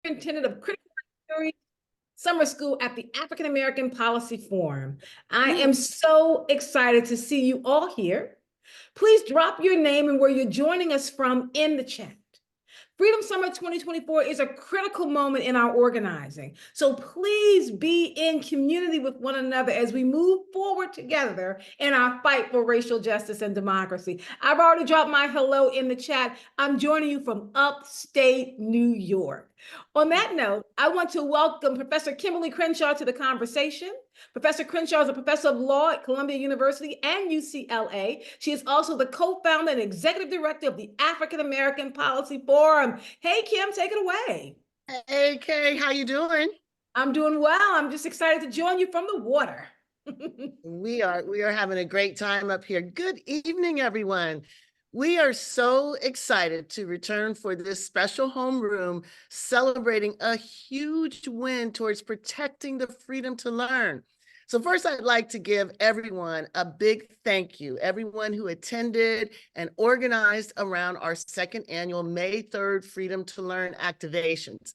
Superintendent of Critical Theory Summer School at the African American Policy Forum. I am so excited to see you all here. Please drop your name and where you're joining us from in the chat. Freedom Summer 2024 is a critical moment in our organizing. So please be in community with one another as we move forward together in our fight for racial justice and democracy. I've already dropped my hello in the chat. I'm joining you from upstate New York. On that note, I want to welcome Professor Kimberly Crenshaw to the conversation. Professor Crenshaw is a professor of law at Columbia University and UCLA. She is also the co-founder and executive director of the African American Policy Forum. Hey, Kim, take it away. Hey, Kay, how you doing? I'm doing well. I'm just excited to join you from the water. We are having a great time up here. Good evening, everyone. We are so excited to return for this special homeroom celebrating a huge win towards protecting the freedom to learn. So first, I'd like to give everyone a big thank you, everyone who attended and organized around our second annual May 3rd Freedom to Learn activations.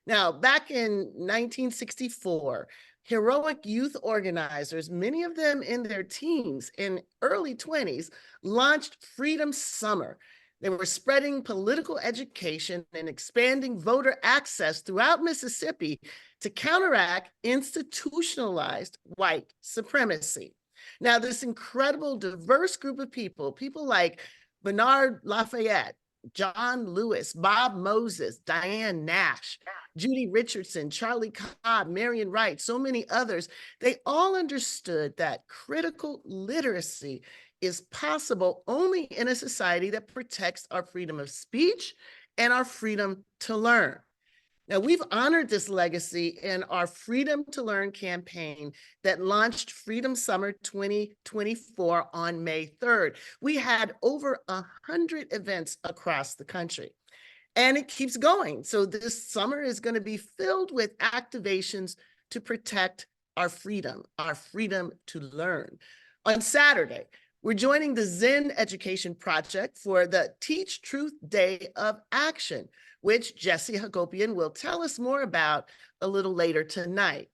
Now, back in 1964, heroic youth organizers, many of them in their teens and early 20s, launched Freedom Summer. They were spreading political education and expanding voter access throughout Mississippi to counteract institutionalized white supremacy. Now, this incredible, diverse group of people like Bernard Lafayette, John Lewis, Bob Moses, Diane Nash, Judy Richardson, Charlie Cobb, Marian Wright, so many others, they all understood that critical literacy is possible only in a society that protects our freedom of speech and our freedom to learn. Now, we've honored this legacy in our Freedom to Learn campaign that launched Freedom Summer 2024 on May 3rd. We had over 100 events across the country, and it keeps going. So this summer is going to be filled with activations to protect our freedom to learn. On Saturday, we're joining the Zen Education Project for the Teach Truth Day of Action, which Jesse Hagopian will tell us more about a little later tonight.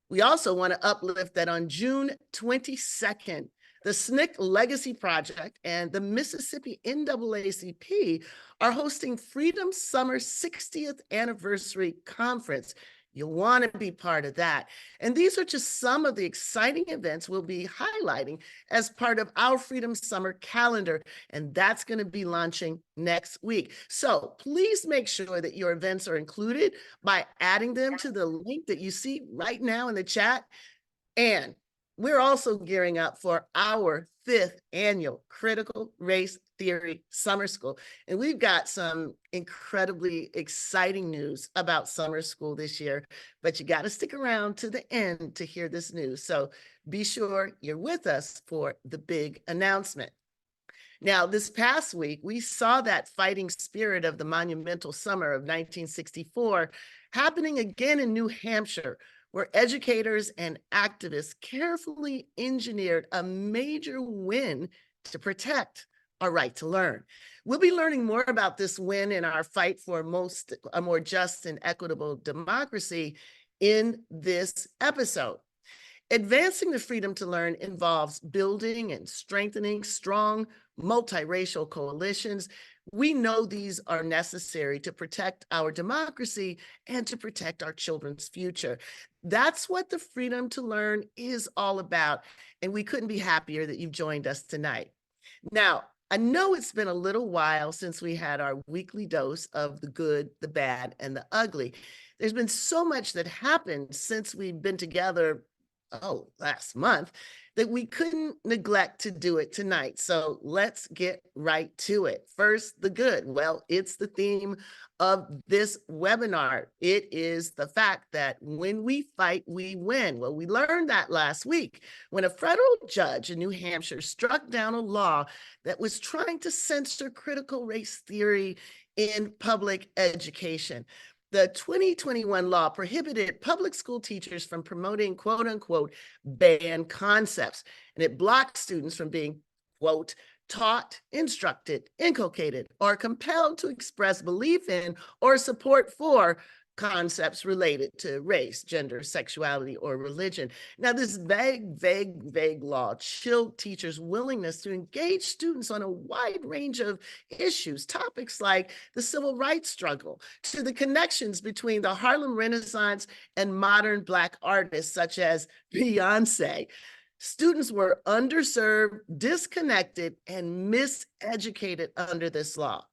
We also want to uplift that on June 22nd, the SNCC Legacy Project and the Mississippi NAACP are hosting Freedom Summer 60th Anniversary Conference. You'll want to be part of that. And these are just some of the exciting events we'll be highlighting as part of our Freedom Summer calendar, and that's going to be launching next week. So please make sure that your events are included by adding them to the link that you see right now in the chat. And we're also gearing up for our 5th annual Critical Race Theory Summer School. And we've got some incredibly exciting news about summer school this year, but you got to stick around to the end to hear this news. So be sure you're with us for the big announcement. Now, this past week, we saw that fighting spirit of the monumental summer of 1964 happening again in New Hampshire, where educators and activists carefully engineered a major win to protect our right to learn. We'll be learning more about this win in our fight for a more just and equitable democracy in this episode. Advancing the freedom to learn involves building and strengthening strong multiracial coalitions. We know these are necessary to protect our democracy and to protect our children's future. That's what the Freedom to Learn is all about, and we couldn't be happier that you've joined us tonight. Now, I know it's been a little while since we had our weekly dose of the good, the bad, and the ugly. There's been so much that happened since we've been together last month, that we couldn't neglect to do it tonight. So let's get right to it. First, the good. Well, it's the theme of this webinar. It is the fact that when we fight, we win. Well, we learned that last week when a federal judge in New Hampshire struck down a law that was trying to censor critical race theory in public education. The 2021 law prohibited public school teachers from promoting quote unquote banned concepts, and it blocked students from being quote taught, instructed, inculcated, or compelled to express belief in or support for concepts related to race, gender, sexuality, or religion. Now, this vague law chilled teachers' willingness to engage students on a wide range of issues, topics like the civil rights struggle, to the connections between the Harlem Renaissance and modern Black artists such as Beyonce. Students were underserved, disconnected, and miseducated under this law.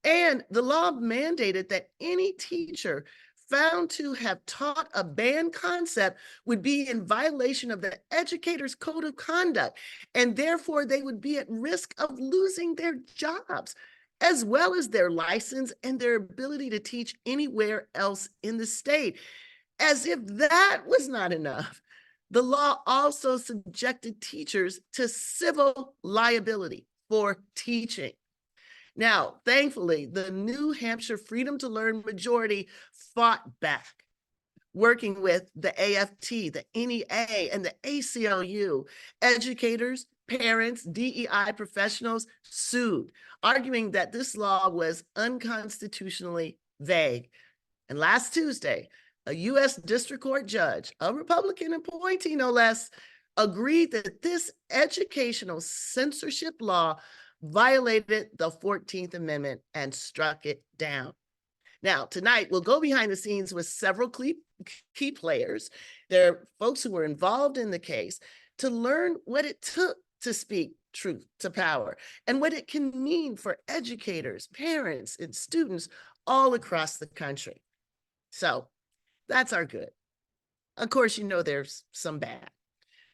And the law mandated that any teacher found to have taught a banned concept would be in violation of the educator's code of conduct, and therefore they would be at risk of losing their jobs, as well as their license and their ability to teach anywhere else in the state. As if that was not enough, the law also subjected teachers to civil liability for teaching. Now, thankfully, the New Hampshire Freedom to Learn majority fought back, working with the AFT, the NEA, and the ACLU. Educators, parents, DEI professionals sued, arguing that this law was unconstitutionally vague. And last Tuesday, a U.S. District Court judge, a Republican appointee no less, agreed that this educational censorship law violated the 14th Amendment and struck it down. Now, tonight, we'll go behind the scenes with several key players. There are folks who were involved in the case to learn what it took to speak truth to power and what it can mean for educators, parents, and students all across the country. So that's our good. Of course, you know there's some bad.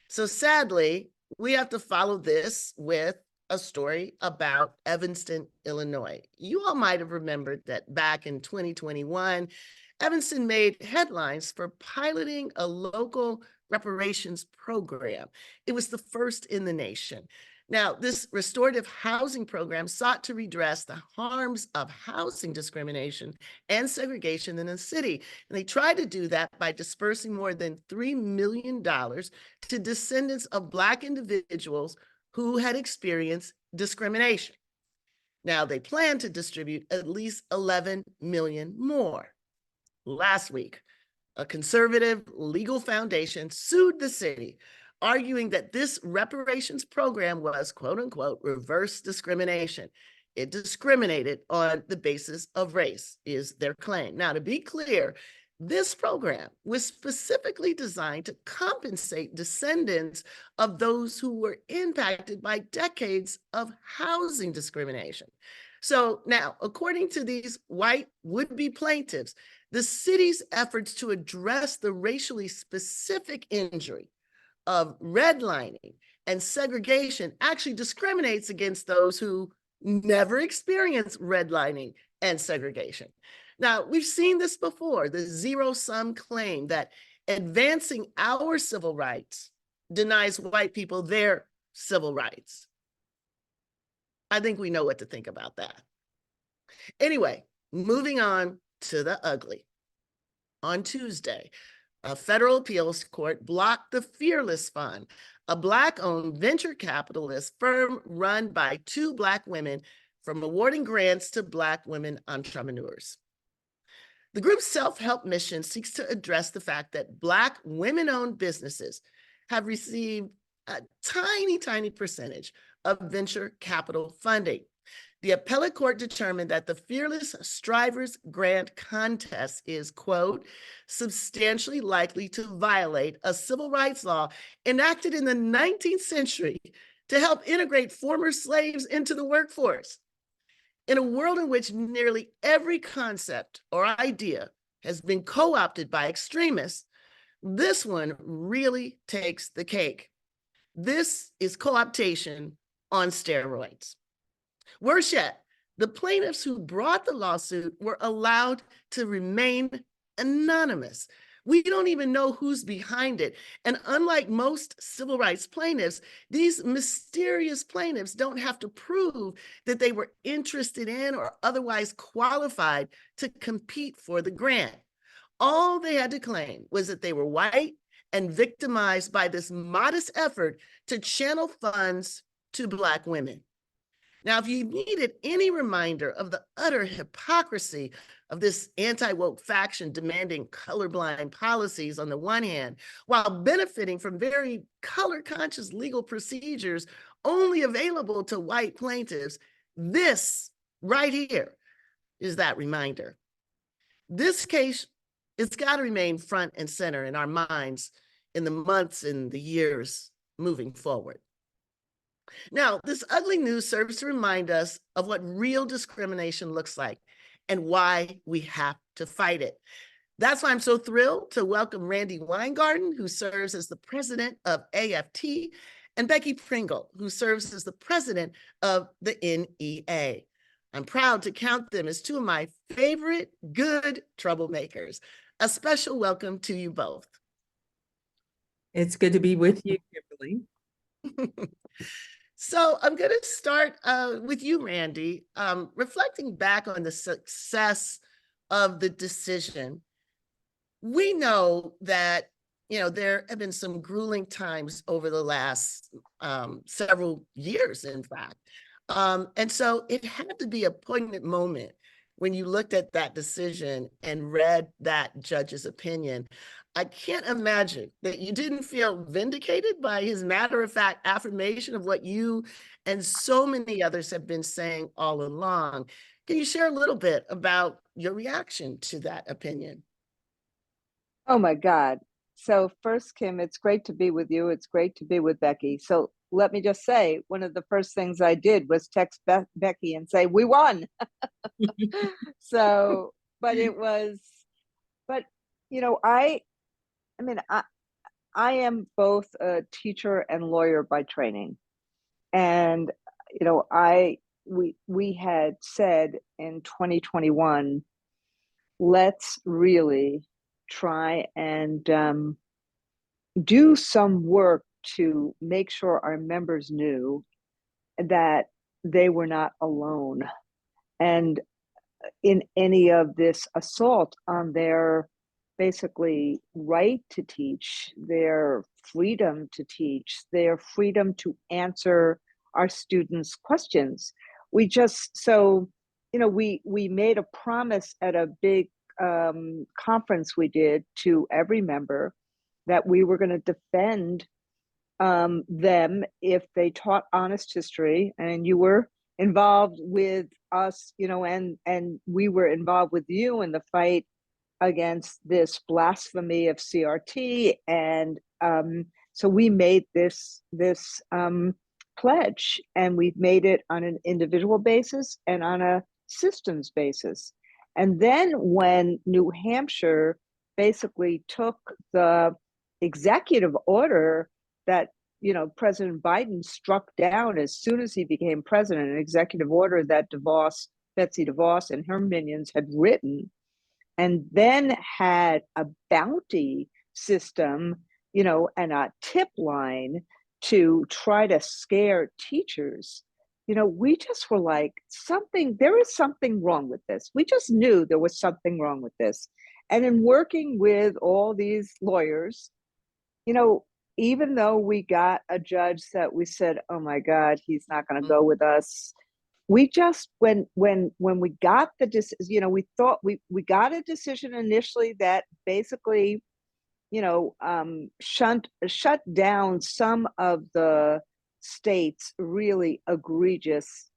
So sadly, we have to follow this with a story about Evanston, Illinois. You all might have remembered that back in 2021, Evanston made headlines for piloting a local reparations program. It was the first in the nation. Now, this restorative housing program sought to redress the harms of housing discrimination and segregation in the city. And they tried to do that by dispersing more than $3 million to descendants of Black individuals who had experienced discrimination. Now, they plan to distribute at least 11 million more. Last week, a conservative legal foundation sued the city, arguing that this reparations program was, quote unquote, reverse discrimination. It discriminated on the basis of race, is their claim. Now, to be clear, this program was specifically designed to compensate descendants of those who were impacted by decades of housing discrimination. So now, according to these white would-be plaintiffs, the city's efforts to address the racially specific injury of redlining and segregation actually discriminates against those who never experienced redlining and segregation. Now, we've seen this before, the zero-sum claim that advancing our civil rights denies white people their civil rights. I think we know what to think about that. Anyway, moving on to the ugly. On Tuesday, a federal appeals court blocked the Fearless Fund, a Black-owned venture capitalist firm run by two Black women, from awarding grants to Black women entrepreneurs. The group's self-help mission seeks to address the fact that Black women-owned businesses have received a tiny percentage of venture capital funding. The appellate court determined that the Fearless Strivers Grant Contest is, quote, substantially likely to violate a civil rights law enacted in the 19th century to help integrate former slaves into the workforce. In a world in which nearly every concept or idea has been co-opted by extremists, this one really takes the cake. This is co-optation on steroids. Worse yet, the plaintiffs who brought the lawsuit were allowed to remain anonymous. We don't even know who's behind it. And unlike most civil rights plaintiffs, these mysterious plaintiffs don't have to prove that they were interested in or otherwise qualified to compete for the grant. All they had to claim was that they were white and victimized by this modest effort to channel funds to Black women. Now, if you needed any reminder of the utter hypocrisy of this anti-woke faction demanding colorblind policies on the one hand, while benefiting from very color-conscious legal procedures only available to white plaintiffs, this right here is that reminder. This case, it's got to remain front and center in our minds in the months and the years moving forward. Now, this ugly news serves to remind us of what real discrimination looks like and why we have to fight it. That's why I'm so thrilled to welcome Randi Weingarten, who serves as the president of AFT, and Becky Pringle, who serves as the president of the NEA. I'm proud to count them as two of my favorite good troublemakers. A special welcome to you both. It's good to be with you, Kimberly. So I'm going to start with you, Randi. Reflecting back on the success of the decision, we know that there have been some grueling times over the last several years, in fact. And so it had to be a poignant moment when you looked at that decision and read that judge's opinion. I can't imagine that you didn't feel vindicated by his matter-of-fact affirmation of what you and so many others have been saying all along. Can you share a little bit about your reaction to that opinion? Oh my God. So first, Kim, it's great to be with you. It's great to be with Becky. So let me just say, one of the first things I did was text Becky and say, we won. So, but I am both a teacher and lawyer by training. And, we had said in 2021, let's really try and do some work to make sure our members knew that they were not alone and in any of this assault on their basically right to teach, their freedom to teach, their freedom to answer our students' questions. We made a promise at a big conference we did to every member that we were going to defend them if they taught honest history, and you were involved with us, and we were involved with you in the fight against this blasphemy of CRT. And so we made this pledge, and we've made it on an individual basis and on a systems basis. And then when New Hampshire basically took the executive order that President Biden struck down as soon as he became president, an executive order that Betsy DeVos and her minions had written, and then had a bounty system, and a tip line to try to scare teachers. We just were like, there is something wrong with this. We just knew there was something wrong with this. And in working with all these lawyers, even though we got a judge that we said, oh my God, he's not going to go with us. We just, when we got the decision, we thought we got a decision initially that basically, shut down some of the states' really egregious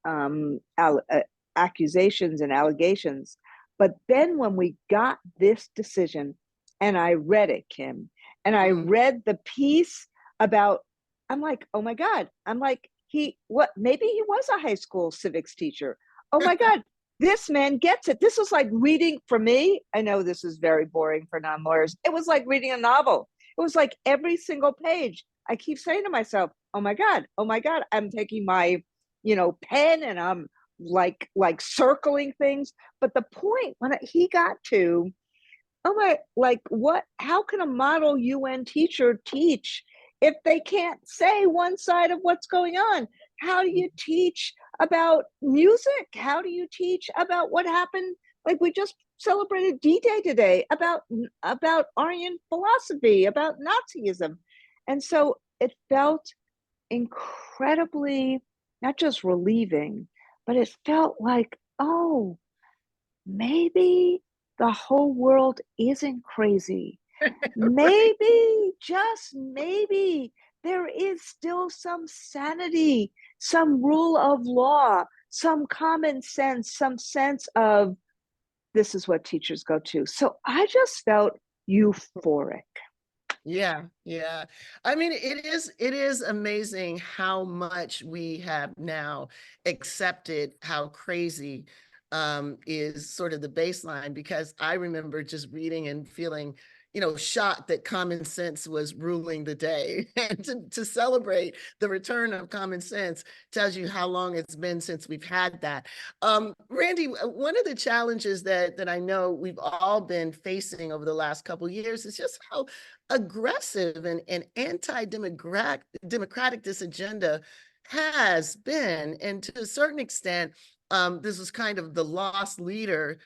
accusations and allegations. But then when we got this decision, and I read it, Kim, and I read the piece about, I'm like, oh my God. I'm like, maybe he was a high school civics teacher. Oh my God, this man gets it. This was like reading, for me, I know this is very boring for non-lawyers. It was like reading a novel. It was like every single page. I keep saying to myself, oh my God, I'm taking my, pen and I'm like circling things. But the point when he got to, how can a model UN teacher teach if they can't say one side of what's going on? How do you teach about music? How do you teach about what happened? Like, we just celebrated D-Day today, about Aryan philosophy, about Nazism. And so it felt incredibly, not just relieving, but it felt like, oh, maybe the whole world isn't crazy. Maybe, just maybe, there is still some sanity, some rule of law, some common sense, some sense of this is what teachers go to. So I just felt euphoric. Yeah, yeah. I mean, it is amazing how much we have now accepted how crazy is sort of the baseline, because I remember just reading and feeling, shocked that common sense was ruling the day. And to celebrate the return of common sense tells you how long it's been since we've had that. Randy, one of the challenges that I know we've all been facing over the last couple of years is just how aggressive and anti-democratic this agenda has been. And to a certain extent, this is kind of the lost leader.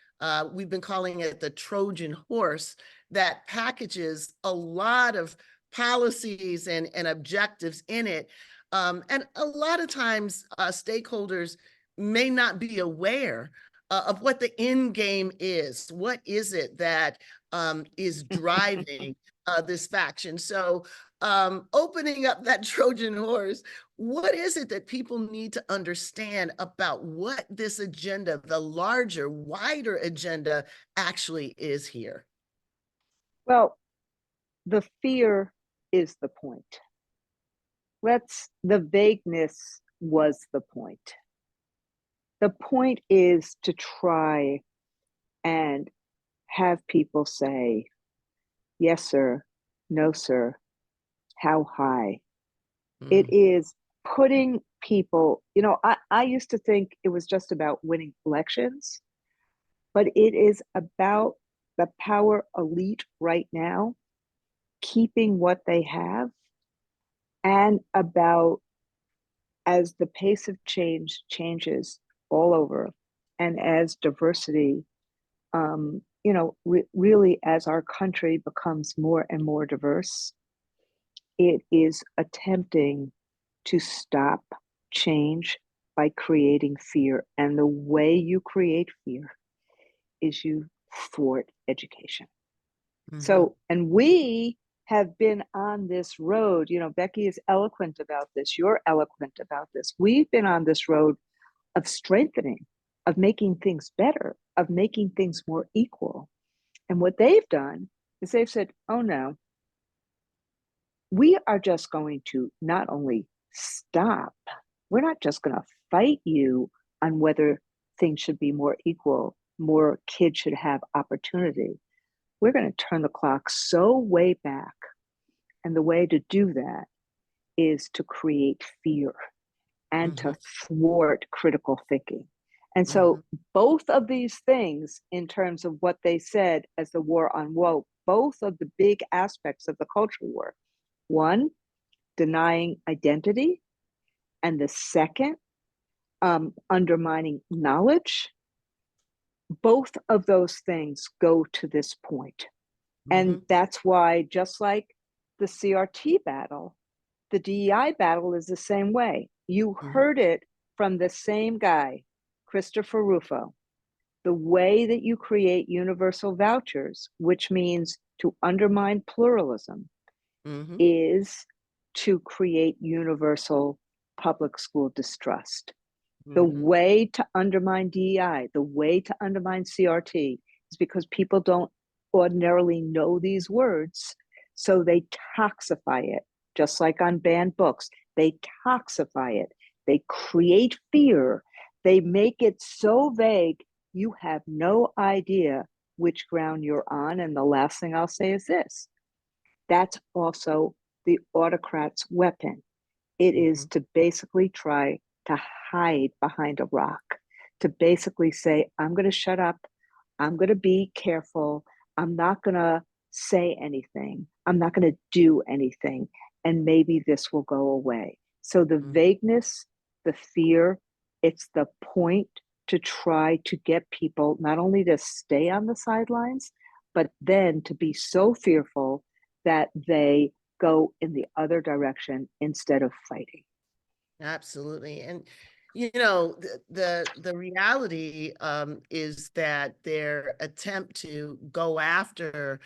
We've been calling it the Trojan horse that packages a lot of policies and objectives in it. And a lot of times stakeholders may not be aware of what the end game is. What is it that is driving this faction? So opening up that Trojan horse, what is it that people need to understand about what this agenda, the larger, wider agenda, actually is here? Well, the fear is the point. The vagueness was the point. The point is to try and have people say, yes, sir, no, sir, how high. It is putting people, I used to think it was just about winning elections, but it is about the power elite right now keeping what they have, and about, as the pace of change changes all over, and as diversity, really as our country becomes more and more diverse, it is attempting to stop change by creating fear. And the way you create fear is you thwart education. So, and we have been on this road, Becky is eloquent about this, you're eloquent about this. We've been on this road of strengthening, of making things better, of making things more equal. And what they've done is they've said, oh no, we are just going to not only stop, we're not just going to fight you on whether things should be more equal, more kids should have opportunity. We're going to turn the clock so way back. And the way to do that is to create fear and to thwart critical thinking. And so both of these things, in terms of what they said as the war on woke, both of the big aspects of the cultural war, one, denying identity, and the second, undermining knowledge, both of those things go to this point. And that's why, just like the CRT battle, the DEI battle is the same way. You heard it from the same guy, Christopher Rufo. The way that you create universal vouchers, which means to undermine pluralism, is to create universal public school distrust. The way to undermine DEI, the way to undermine CRT is because people don't ordinarily know these words, so they toxify it, just like on banned books. They toxify it. They create fear. They make it so vague, you have no idea which ground you're on. And the last thing I'll say is this. That's also the autocrat's weapon. It is to basically try to hide behind a rock, to basically say, I'm going to shut up. I'm going to be careful. I'm not going to say anything. I'm not going to do anything. And maybe this will go away. So the vagueness, the fear, it's the point to try to get people not only to stay on the sidelines, but then to be so fearful that they go in the other direction instead of fighting. Absolutely. And the reality is that their attempt to go after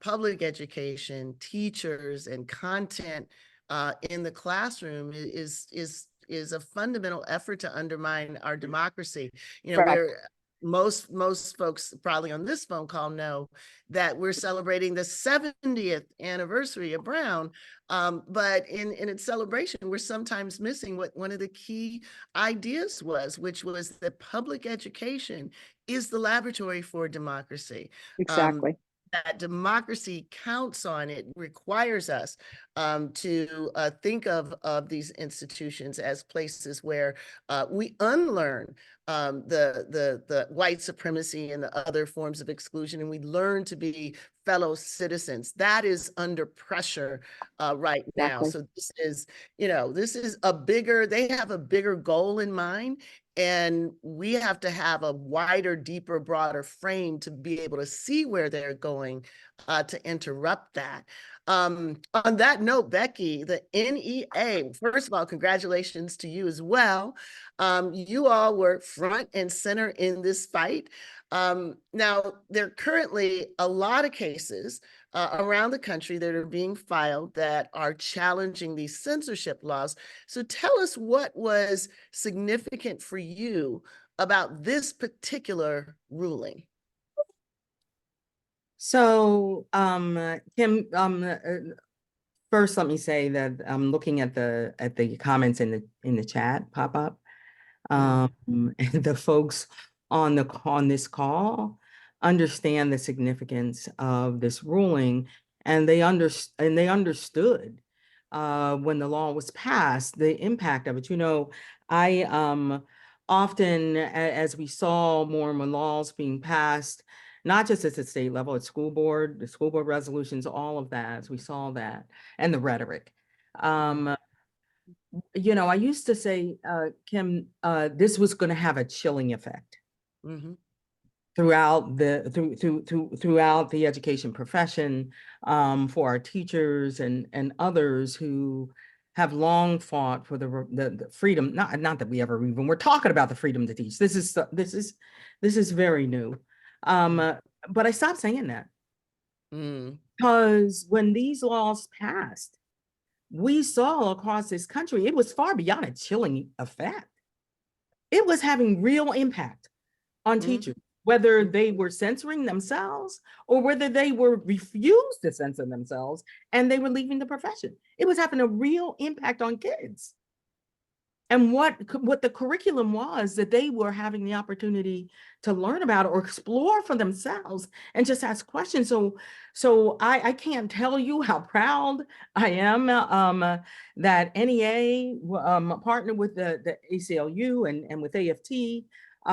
public education, teachers, and content in the classroom is a fundamental effort to undermine our democracy. Correct. We're most folks probably on this phone call know that we're celebrating the 70th anniversary of Brown. But in its celebration, we're sometimes missing what one of the key ideas was, which was that public education is the laboratory for democracy. Exactly. That democracy counts on it, requires us to think of these institutions as places where we unlearn the white supremacy and the other forms of exclusion, and we learn to be fellow citizens. That is under pressure right now. Exactly. So this is they have a bigger goal in mind, and we have to have a wider, deeper, broader frame to be able to see where they're going to interrupt that. On that note, Becky, the NEA, first of all, congratulations to you as well. You all were front and center in this fight. Now, there are currently a lot of cases around the country that are being filed that are challenging these censorship laws. So tell us what was significant for you about this particular ruling. So, Kim, first let me say that I'm looking at the comments in the chat pop up. And the folks on this call understand the significance of this ruling, and they understood when the law was passed, the impact of it. I often, as we saw more and more laws being passed, not just at the state level, at the school board resolutions, all of that, as we saw that, and the rhetoric. I used to say, Kim, this was going to have a chilling effect throughout throughout the education profession, for our teachers and others who have long fought for the freedom. Not that we ever even we're talking about the freedom to teach. This is very new. But I stopped saying that because when these laws passed, we saw across this country, it was far beyond a chilling effect. It was having real impact on teachers, whether they were censoring themselves or whether they were refused to censor themselves and they were leaving the profession. It was having a real impact on kids. And what the curriculum was that they were having the opportunity to learn about or explore for themselves and just ask questions. So I can't tell you how proud I am that NEA partnered with the ACLU and with AFT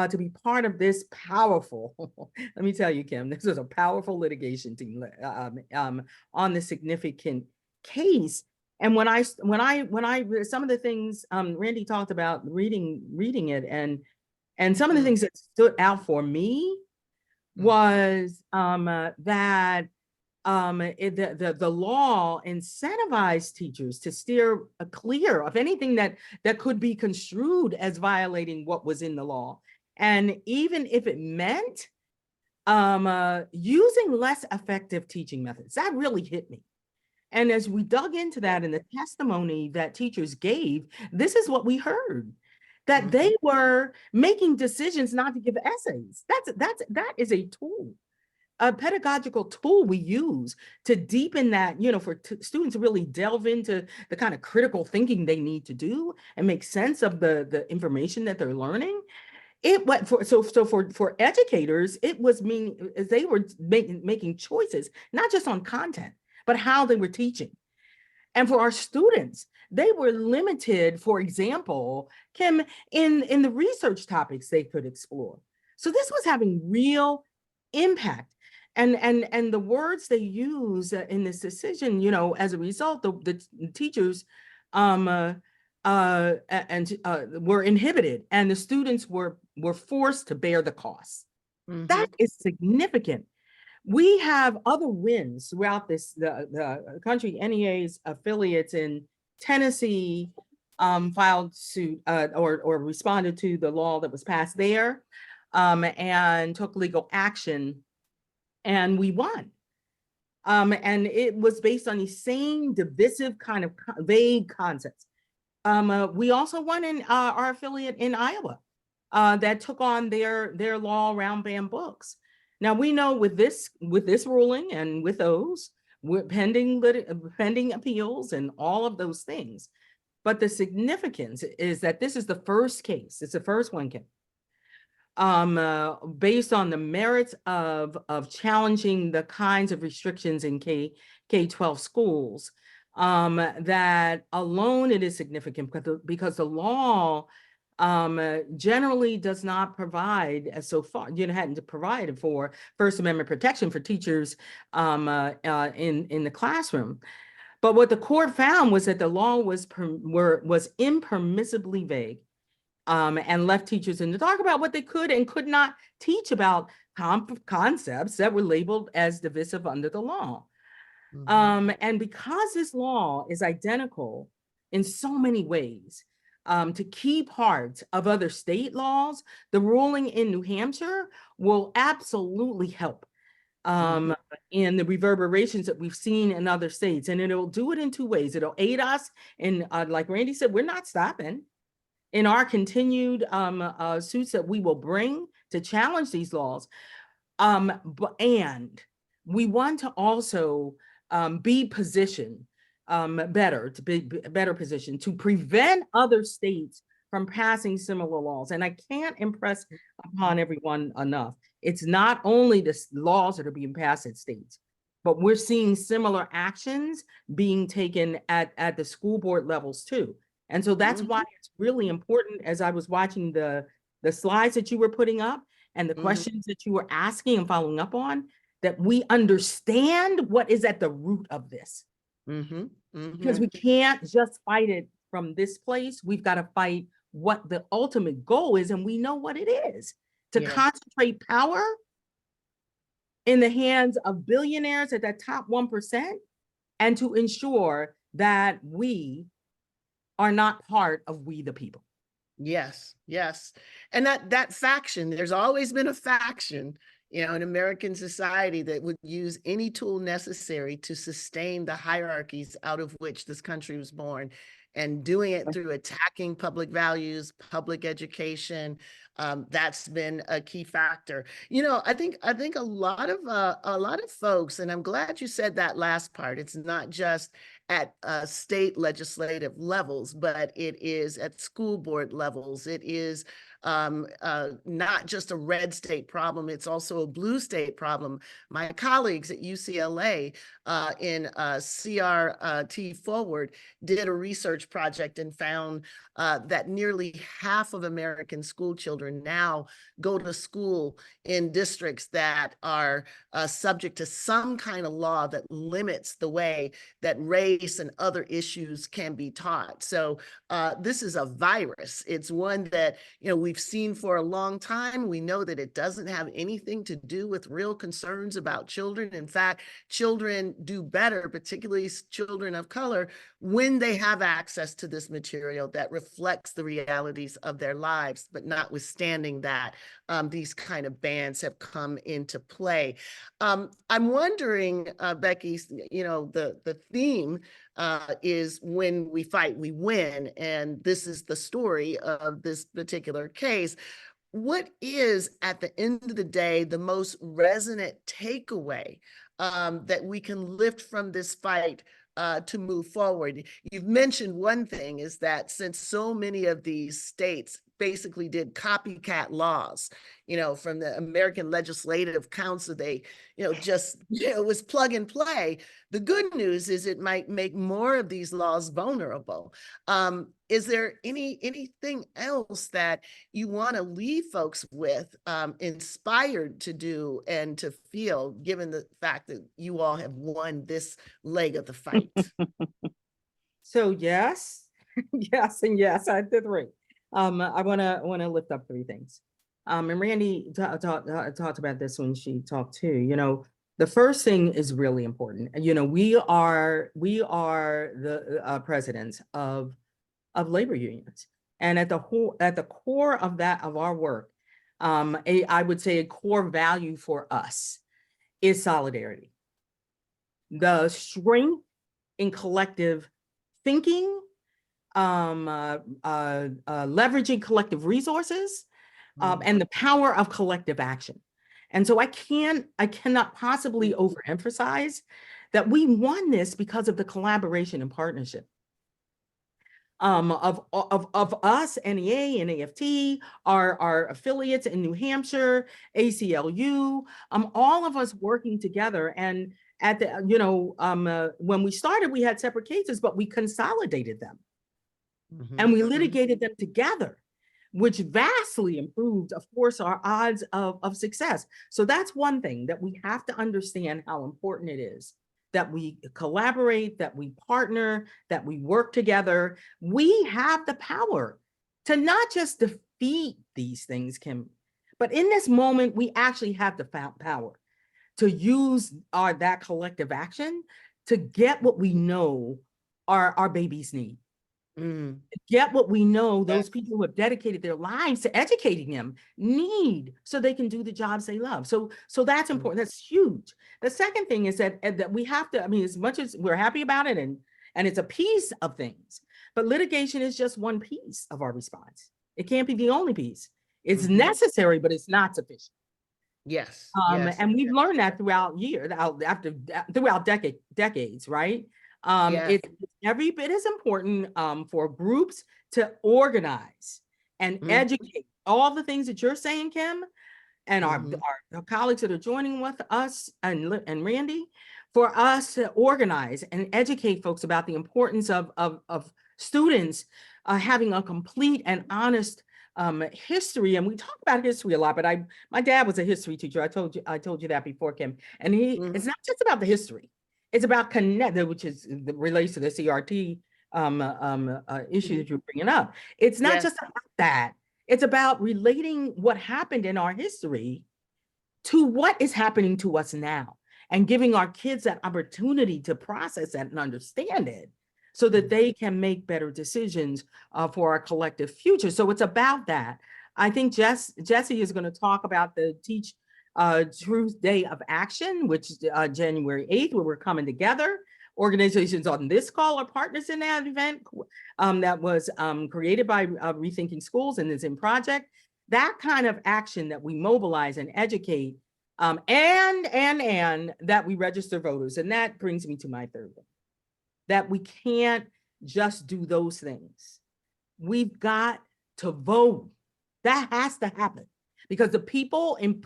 to be part of this powerful, let me tell you, Kim, this is a powerful litigation team on this significant case. And when I some of the things Randy talked about reading it, and some of the things that stood out for me was that the law incentivized teachers to steer clear of anything that could be construed as violating what was in the law, and even if it meant using less effective teaching methods. That really hit me. And as we dug into that in the testimony that teachers gave, this is what we heard, that they were making decisions not to give essays. That is a tool, a pedagogical tool we use to deepen that, for students to really delve into the kind of critical thinking they need to do and make sense of the information that they're learning. For educators, it was they were making choices, not just on content, but how they were teaching. And for our students, they were limited, for example, Kim, in the research topics they could explore. So this was having real impact. And the words they use in this decision, as a result, the teachers were inhibited and the students were forced to bear the costs. That is significant. We have other wins throughout the country, NEA's affiliates in Tennessee, filed suit or responded to the law that was passed there, and took legal action, and we won. And it was based on the same divisive kind of vague concepts. We also won in our affiliate in Iowa that took on their law around banned books. Now we know with this ruling and with those, we're pending appeals and all of those things. But the significance is that this is the first case. It's the first one case. Based on the merits of challenging the kinds of restrictions in K-12 schools, that alone it is significant because the law generally does not provide, so far, hadn't provided for First Amendment protection for teachers in the classroom. But what the court found was that the law was impermissibly vague, and left teachers in the dark about what they could and could not teach about concepts that were labeled as divisive under the law. And because this law is identical in so many ways to key parts of other state laws, the ruling in New Hampshire will absolutely help in the reverberations that we've seen in other states. And it'll do it in two ways. It'll aid us in, like Randy said, we're not stopping in our continued suits that we will bring to challenge these laws. And we want to also be positioned better positioned to prevent other states from passing similar laws. And I can't impress upon everyone enough. It's not only the laws that are being passed at states, but we're seeing similar actions being taken at the school board levels too. And so that's why it's really important, as I was watching the slides that you were putting up and the questions that you were asking and following up on, that we understand what is at the root of this. Because we can't just fight it from this place. We've got to fight what the ultimate goal is, and we know what it is. To concentrate power in the hands of billionaires at that top 1%, and to ensure that we are not part of we the people. Yes, yes. And that faction, there's always been a faction, in American society that would use any tool necessary to sustain the hierarchies out of which this country was born, and doing it through attacking public values, public education. That's been a key factor. I think a lot of folks, and I'm glad you said that last part. It's not just at state legislative levels, but it is at school board levels. It is not just a red state problem, it's also a blue state problem. My colleagues at UCLA in CRT Forward did a research project and found that nearly half of American school children now go to school in districts that are subject to some kind of law that limits the way that race and other issues can be taught. So this is a virus. It's one that, we've seen for a long time. We know that it doesn't have anything to do with real concerns about children. In fact, children do better, particularly children of color, when they have access to this material that reflects the realities of their lives. But notwithstanding that, these kind of bans have come into play. I'm wondering, Becky, the theme is when we fight, we win. And this is the story of this particular case. What is, at the end of the day, the most resonant takeaway that we can lift from this fight to move forward? You've mentioned one thing is that since so many of these states basically did copycat laws, from the American Legislative Council, they, it was plug and play. The good news is it might make more of these laws vulnerable. Is there anything else that you want to leave folks with, inspired to do and to feel, given the fact that you all have won this leg of the fight? So yes, yes, and yes, I did three. I want to lift up three things. And Randy talked about this when she talked too. The first thing is really important. We are the presidents of of labor unions. And at the core of that, of our work, I would say a core value for us is solidarity. The strength in collective thinking, leveraging collective resources, and the power of collective action. And so I cannot possibly overemphasize that we won this because of the collaboration and partnership of us, NEA, NAFT, our affiliates in New Hampshire, ACLU, all of us working together. And at the, when we started, we had separate cases, but we consolidated them and we litigated them together, which vastly improved, of course, our odds of success. So that's one thing that we have to understand, how important it is that we collaborate, that we partner, that we work together. We have the power to not just defeat these things, Kim, but in this moment, we actually have the power to use that collective action to get what we know our babies need. Get what we know those people who have dedicated their lives to educating them need, so they can do the jobs they love. So that's important. That's huge. The second thing is that we have to, I mean, as much as we're happy about it and it's a piece of things, but litigation is just one piece of our response. It can't be the only piece. It's necessary, but it's not sufficient. Yes. And we've learned that throughout decades, right? It's every bit as important for groups to organize and educate, all the things that you're saying, Kim, and our colleagues that are joining with us and Randy, for us to organize and educate folks about the importance of students having a complete and honest history. And we talk about history a lot, but my dad was a history teacher. I told you that before, Kim. And it's not just about the history. It's about which relates to the CRT issue that you're bringing up. It's not just about that. It's about relating what happened in our history to what is happening to us now, and giving our kids that opportunity to process that and understand it, so that they can make better decisions for our collective future. So it's about that. I think Jesse is going to talk about the Teach Truth Day of Action, which is January 8th, where we're coming together. Organizations on this call are partners in that event that was created by Rethinking Schools and is in project. That kind of action that we mobilize and educate, and that we register voters. And that brings me to my third one, that we can't just do those things. We've got to vote. That has to happen, because the people in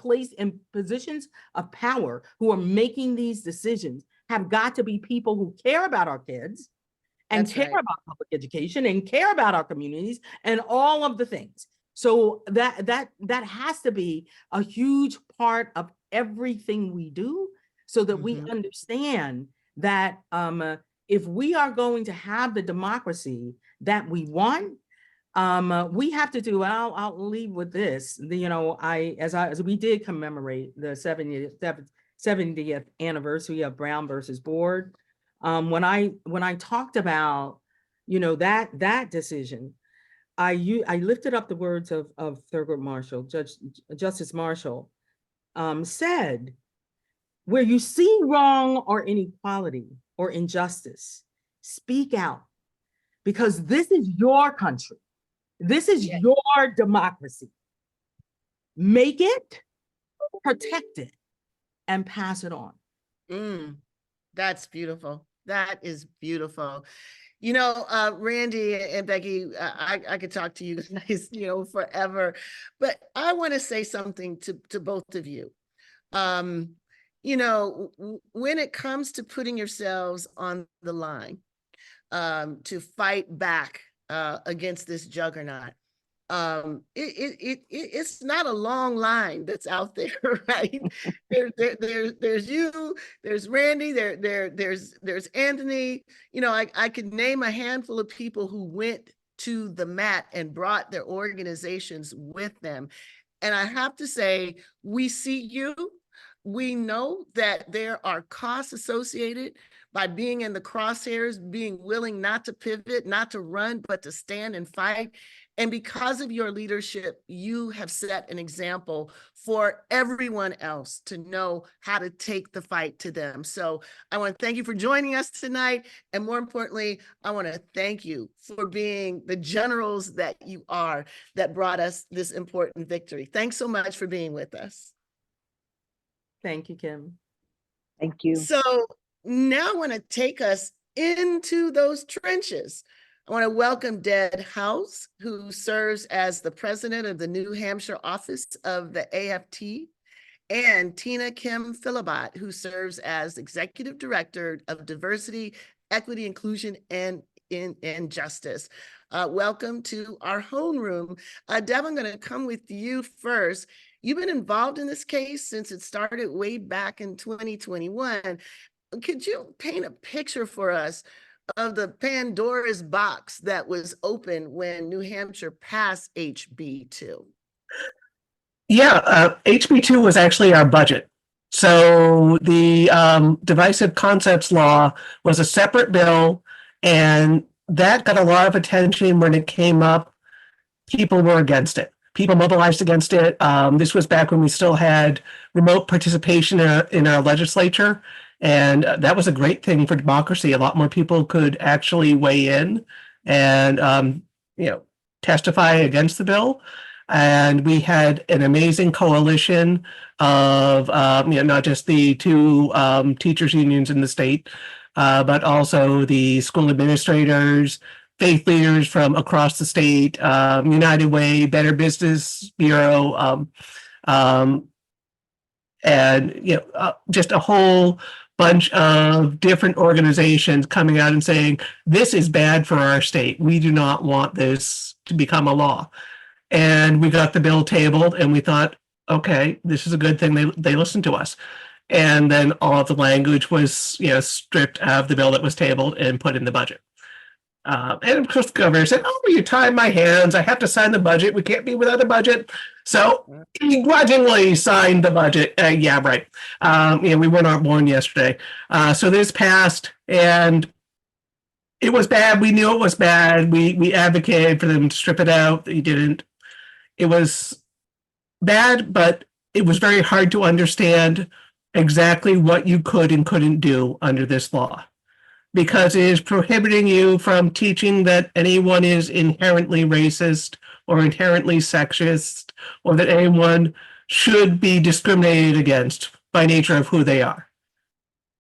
positions of power who are making these decisions have got to be people who care about our kids and care about public education and care about our communities and all of the things. So that has to be a huge part of everything we do, so that we understand that if we are going to have the democracy that we want, we have to do, and I'll leave with this. As we did commemorate the 70th anniversary of Brown versus Board, when I talked about that decision, I lifted up the words of Thurgood Marshall. Justice Marshall said, "Where you see wrong or inequality or injustice, speak out, because this is your country. This is your democracy. Make it, protect it, and pass it on." That's beautiful. That is beautiful. Randy and Becky, I could talk to you guys, forever, but I want to say something to both of you. When it comes to putting yourselves on the line to fight back against this juggernaut, it's not a long line that's out there, right? There's you, there's Randy, there's Anthony. I could name a handful of people who went to the mat and brought their organizations with them. And I have to say, we see you. we know that there are costs associated by being in the crosshairs, being willing not to pivot, not to run, but to stand and fight. And because of your leadership, you have set an example for everyone else to know how to take the fight to them. So I want to thank you for joining us tonight. And more importantly, I want to thank you for being the generals that you are that brought us this important victory. Thanks so much for being with us. Thank you, Kim. Thank you. So now I want to take us into those trenches. I want to welcome Deb House, who serves as the president of the New Hampshire office of the AFT, and Tina Kim Philibot, who serves as executive director of diversity, equity, inclusion, and justice. Welcome to our homeroom. Deb, I'm going to come with you first. You've been involved in this case since it started way back in 2021. Could you paint a picture for us of the Pandora's box that was open when New Hampshire passed HB 2? Yeah, HB 2 was actually our budget. So the Divisive Concepts Law was a separate bill, and that got a lot of attention when it came up. People were against it. People mobilized against it. This was back when we still had remote participation in our legislature. And that was a great thing for democracy. A lot more people could actually weigh in and, testify against the bill. And we had an amazing coalition of, not just the two teachers unions in the state, but also the school administrators, faith leaders from across the state, United Way, Better Business Bureau, and just a whole bunch of different organizations coming out and saying, this is bad for our state. We do not want this to become a law. And we got the bill tabled and we thought, okay, this is a good thing. They listened to us. And then all of the language was, stripped out of the bill that was tabled and put in the budget. And of course, the governor said, oh, you tied my hands. I have to sign the budget. We can't be without a budget. So he grudgingly signed the budget. Yeah, right. We were not born yesterday. So this passed and it was bad. We knew it was bad. We advocated for them to strip it out. They didn't. It was bad, but it was very hard to understand exactly what you could and couldn't do under this law, because it is prohibiting you from teaching that anyone is inherently racist or inherently sexist, or that anyone should be discriminated against by nature of who they are.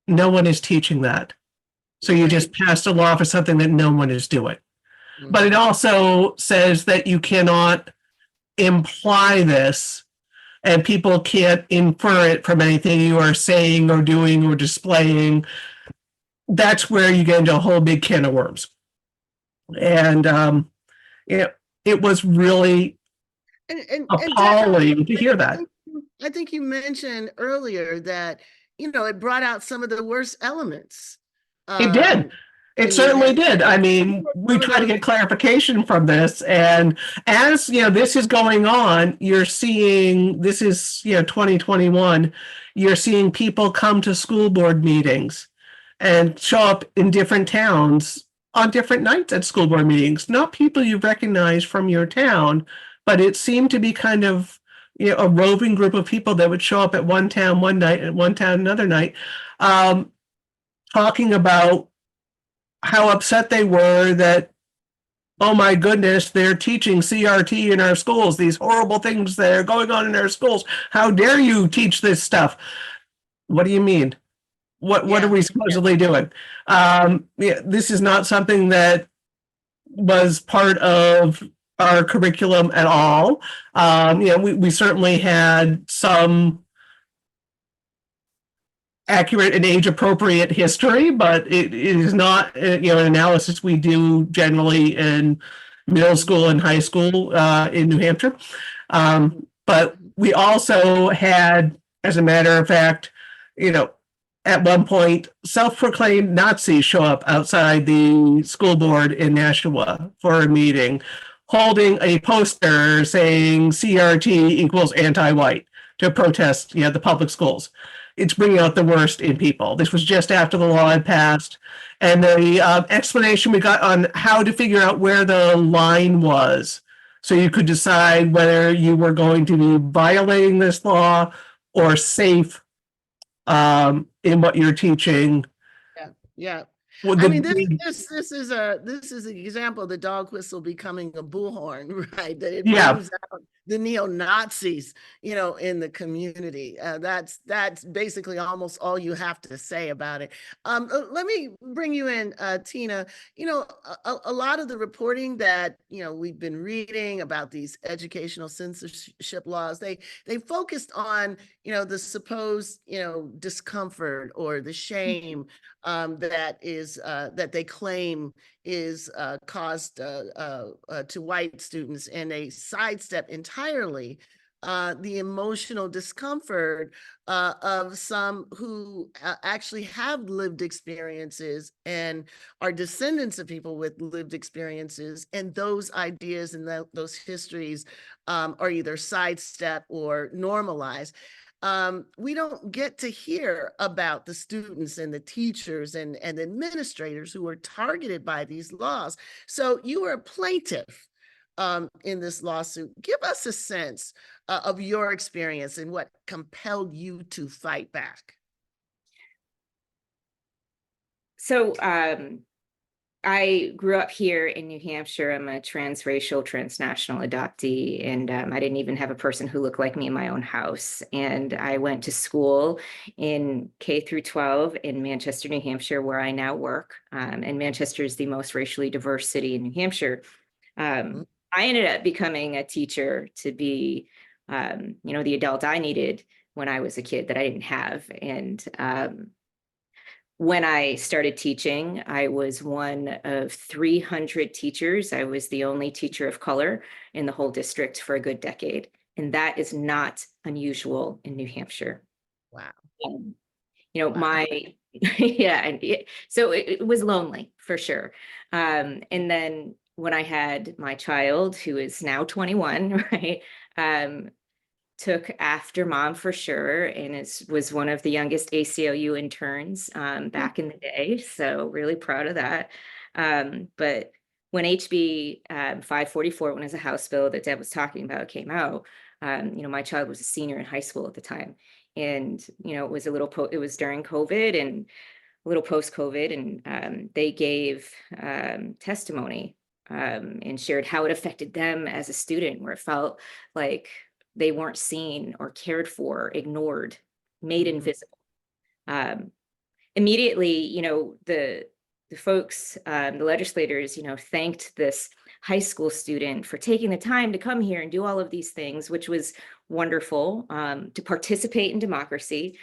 No one is teaching that. So you just passed a law for something that no one is doing. But it also says that you cannot imply this, and people can't infer it from anything you are saying or doing or displaying. That's where you get into a whole big can of worms. And it was really appalling to hear that. I think you mentioned earlier that, it brought out some of the worst elements. It did. It certainly did. I mean, we try to get clarification from this. And as, this is going on, you're seeing, this is, 2021, you're seeing people come to school board meetings and show up in different towns on different nights at school board meetings, not people you recognize from your town, but it seemed to be kind of, a roving group of people that would show up at one town one night and one town another night, talking about how upset they were that, oh my goodness, they're teaching CRT in our schools, these horrible things that are going on in our schools. How dare you teach this stuff? What do you mean? What are we supposedly doing? This is not something that was part of our curriculum at all. We certainly had some accurate and age-appropriate history, but it is not, an analysis we do generally in middle school and high school in New Hampshire. But we also had, as a matter of fact, at one point, self-proclaimed Nazis show up outside the school board in Nashua for a meeting, holding a poster saying CRT equals anti-white. to protest, the public schools. It's bringing out the worst in people. This was just after the law had passed. And the explanation we got on how to figure out where the line was, so you could decide whether you were going to be violating this law or safe in what you're teaching. Yeah. Well, I mean, this is an example of the dog whistle becoming a bullhorn, right? That it Yeah. brings out the neo-Nazis, in the community. That's basically almost all you have to say about it. Let me bring you in, Tina. A lot of the reporting that we've been reading about these educational censorship laws, they focused on the supposed discomfort or the shame that they claim is caused to white students, and they sidestep entirely the emotional discomfort of some who actually have lived experiences and are descendants of people with lived experiences, and those ideas and those histories are either sidestep or normalized. We don't get to hear about the students and the teachers and administrators who are targeted by these laws. So you were a plaintiff in this lawsuit. Give us a sense of your experience and what compelled you to fight back. So I grew up here in New Hampshire. I'm a transracial, transnational adoptee, and I didn't even have a person who looked like me in my own house. And I went to school in K through 12 in Manchester, New Hampshire, where I now work. And Manchester is the most racially diverse city in New Hampshire. I ended up becoming a teacher to be, the adult I needed when I was a kid that I didn't have. And when I started teaching, I was one of 300 teachers. I was the only teacher of color in the whole district for a good decade. And that is not unusual in New Hampshire. Wow. Wow. So it was lonely for sure. And then when I had my child, who is now 21, right, took after mom for sure, and was one of the youngest ACLU interns back in the day. So really proud of that. But when HB 544, when it was a House bill that Deb was talking about, came out, my child was a senior in high school at the time. And, it was it was during COVID and a little post-COVID, and they gave testimony and shared how it affected them as a student, where it felt like they weren't seen or cared for, ignored, made invisible. Immediately, the folks, the legislators, thanked this high school student for taking the time to come here and do all of these things, which was wonderful, to participate in democracy.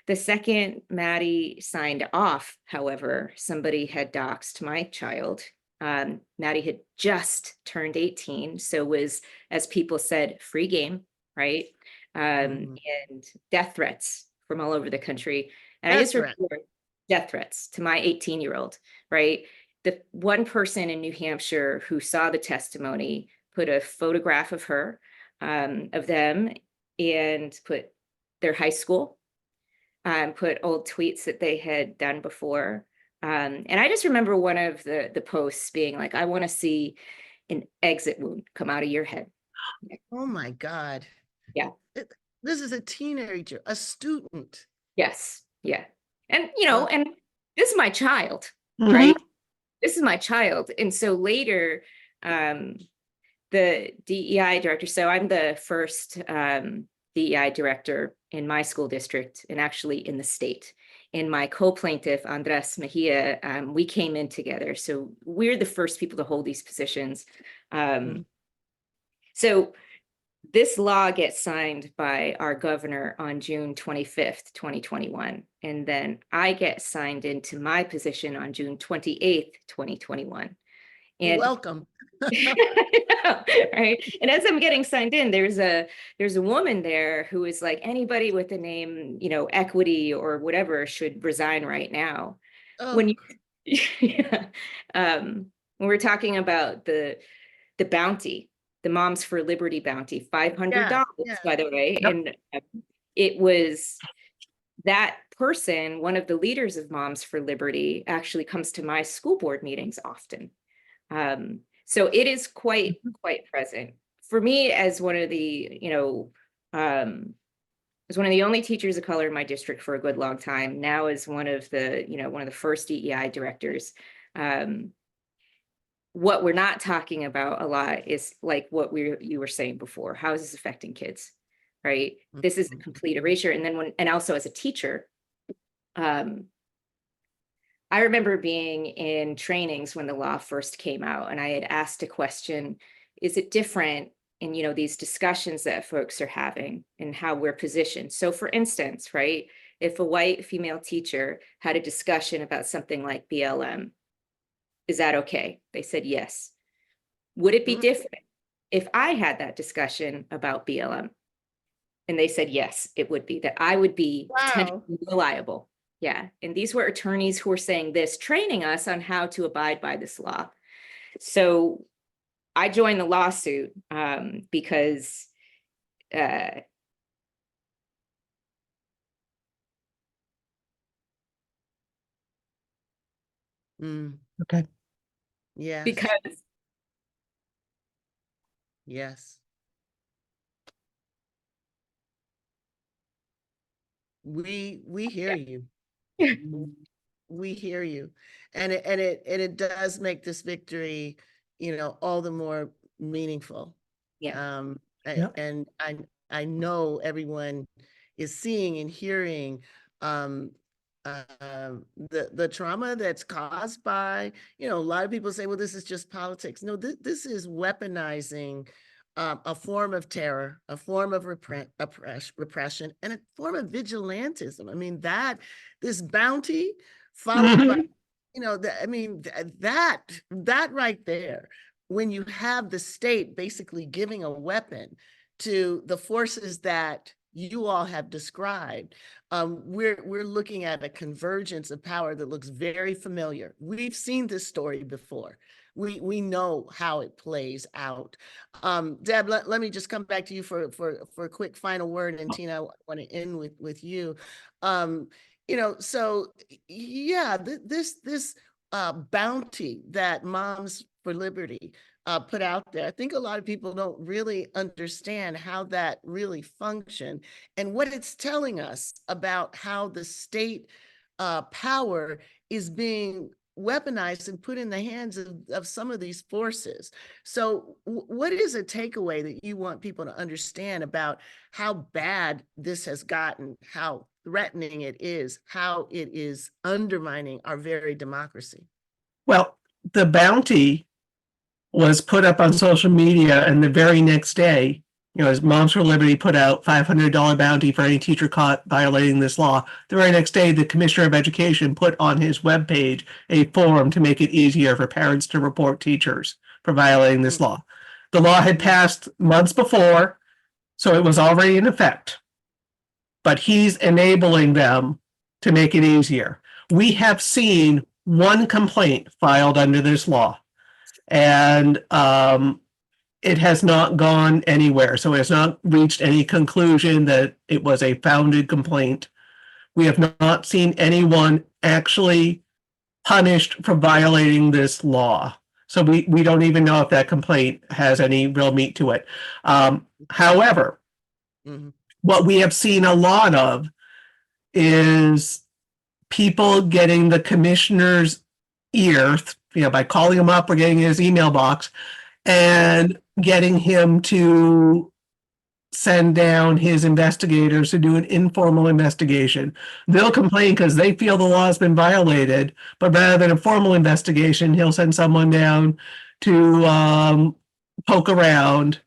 The second Maddie signed off, however, somebody had doxed my child. Maddie had just turned 18, so was, as people said, free game, right? And death threats from all over the country. And I just remember death threats to my 18-year-old, right? The one person in New Hampshire who saw the testimony put a photograph of her, of them, and put their high school, put old tweets that they had done before. And I just remember one of the posts being like, I want to see an exit wound come out of your head. Oh my God. Yeah. This is a teenager, a student. Yes. Yeah. And, and this is my child, Mhm. right? This is my child. And so later, the DEI director, so I'm the first DEI director in my school district and actually in the state. And my co-plaintiff, Andres Mejia, we came in together. So we're the first people to hold these positions. So this law gets signed by our governor on June 25th, 2021. And then I get signed into my position on June 28th, 2021. And welcome. Right. And as I'm getting signed in, there's a woman there who is like, anybody with the name, Equity or whatever should resign right now. Oh. When when we're talking about the bounty the Moms for Liberty bounty, $500, yeah. by the way. Yep. And it was that person, one of the leaders of Moms for Liberty, actually comes to my school board meetings often. So it is quite present. For me, as one of the, as one of the only teachers of color in my district for a good long time, now as one of the first DEI directors, what we're not talking about a lot is like what you were saying before. How is this affecting kids, right? This is a complete erasure. And then and also as a teacher, I remember being in trainings when the law first came out, and I had asked a question, is it different in, these discussions that folks are having and how we're positioned? So for instance, right, if a white female teacher had a discussion about something like BLM, is that okay? They said yes. Would it be different if I had that discussion about BLM? And they said yes, it would be, that I would be potentially reliable. Yeah, and these were attorneys who were saying this, training us on how to abide by this law. So I joined the lawsuit because Okay. Yes. because Yes. We hear you. We hear you. And it does make this victory, all the more meaningful. yeah, Yep. And I know everyone is seeing and hearing the trauma that's caused by, a lot of people say, well, this is just politics. No, this is weaponizing a form of terror, a form of repression, and a form of vigilantism. I mean, this bounty followed by, that right there, when you have the state basically giving a weapon to the forces that you all have described, we're looking at a convergence of power that looks very familiar. We've seen this story before. We know how it plays out. Deb, let me just come back to you for a quick final word, and Tina, I want to end with you. So yeah, this bounty that Moms for Liberty put out there, I think a lot of people don't really understand how that really functioned and what it's telling us about how the state power is being weaponized and put in the hands of some of these forces. So what is a takeaway that you want people to understand about how bad this has gotten, how threatening it is, how it is undermining our very democracy? Well, the bounty was put up on social media, and the very next day, as Moms for Liberty put out $500 bounty for any teacher caught violating this law, the very next day, the Commissioner of Education put on his webpage a form to make it easier for parents to report teachers for violating this law. The law had passed months before, so it was already in effect. But he's enabling them to make it easier. We have seen one complaint filed under this law, and it has not gone anywhere. So it has not reached any conclusion that it was a founded complaint. We have not seen anyone actually punished for violating this law. So we don't even know if that complaint has any real meat to it. However, what we have seen a lot of is people getting the commissioner's ear, by calling him up or getting his email box and getting him to send down his investigators to do an informal investigation. They'll complain because they feel the law has been violated, but rather than a formal investigation, he'll send someone down to poke around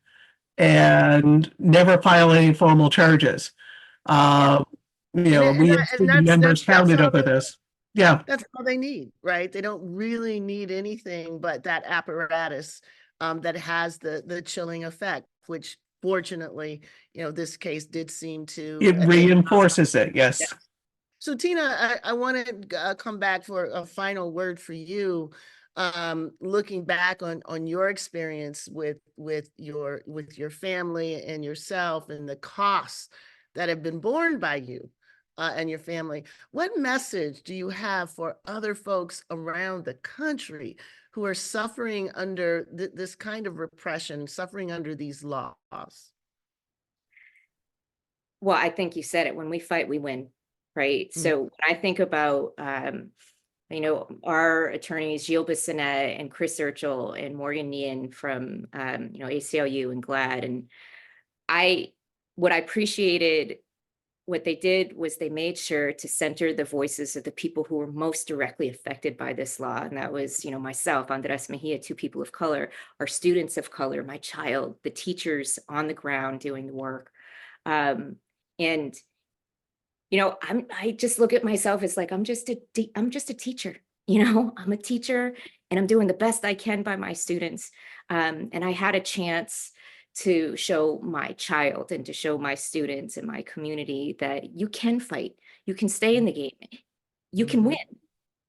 and never file any formal charges. We have members founded over this. Yeah. That's all they need, right? They don't really need anything but that apparatus that has the chilling effect, which fortunately, this case did seem to. It reinforces it, yes. So Tina, I want to come back for a final word for you. looking back on your experience with your family and yourself and the costs that have been borne by you and your family. What message do you have for other folks around the country who are suffering under this kind of repression, suffering under these laws? Well, I think you said it. When we fight, we win, right? Mm. So when I think about, our attorneys, Gilles Bissonnette and Chris Urchel and Morgan Nean from, ACLU and GLAAD. And what I appreciated, what they did was they made sure to center the voices of the people who were most directly affected by this law. And that was, myself, Andres Mejia, two people of color, our students of color, my child, the teachers on the ground doing the work. I just look at myself as like, I'm just a teacher, I'm a teacher and I'm doing the best I can by my students. And I had a chance to show my child and to show my students and my community that you can fight, you can stay in the game, you can win.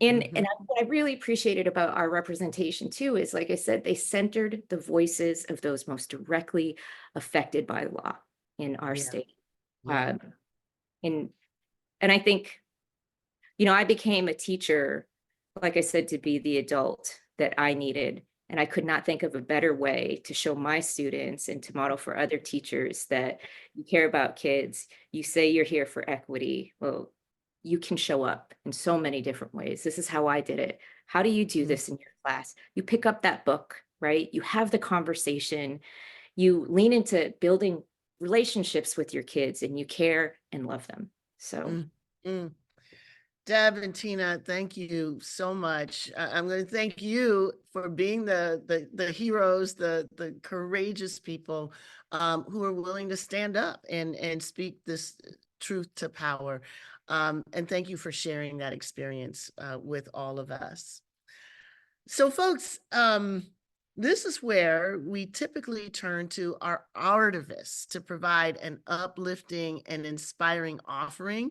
And what I really appreciated about our representation too is, like I said, they centered the voices of those most directly affected by law in our state. Yeah. And I think, I became a teacher, like I said, to be the adult that I needed. And I could not think of a better way to show my students and to model for other teachers that you care about kids. You say you're here for equity. Well, you can show up in so many different ways. This is how I did it. How do you do this in your class? You pick up that book, right? You have the conversation. You lean into building relationships with your kids and you care and love them. So. Deb and Tina, thank you so much. I'm going to thank you for being the heroes, the courageous people who are willing to stand up and speak this truth to power. And thank you for sharing that experience with all of us. So folks, this is where we typically turn to our artivists to provide an uplifting and inspiring offering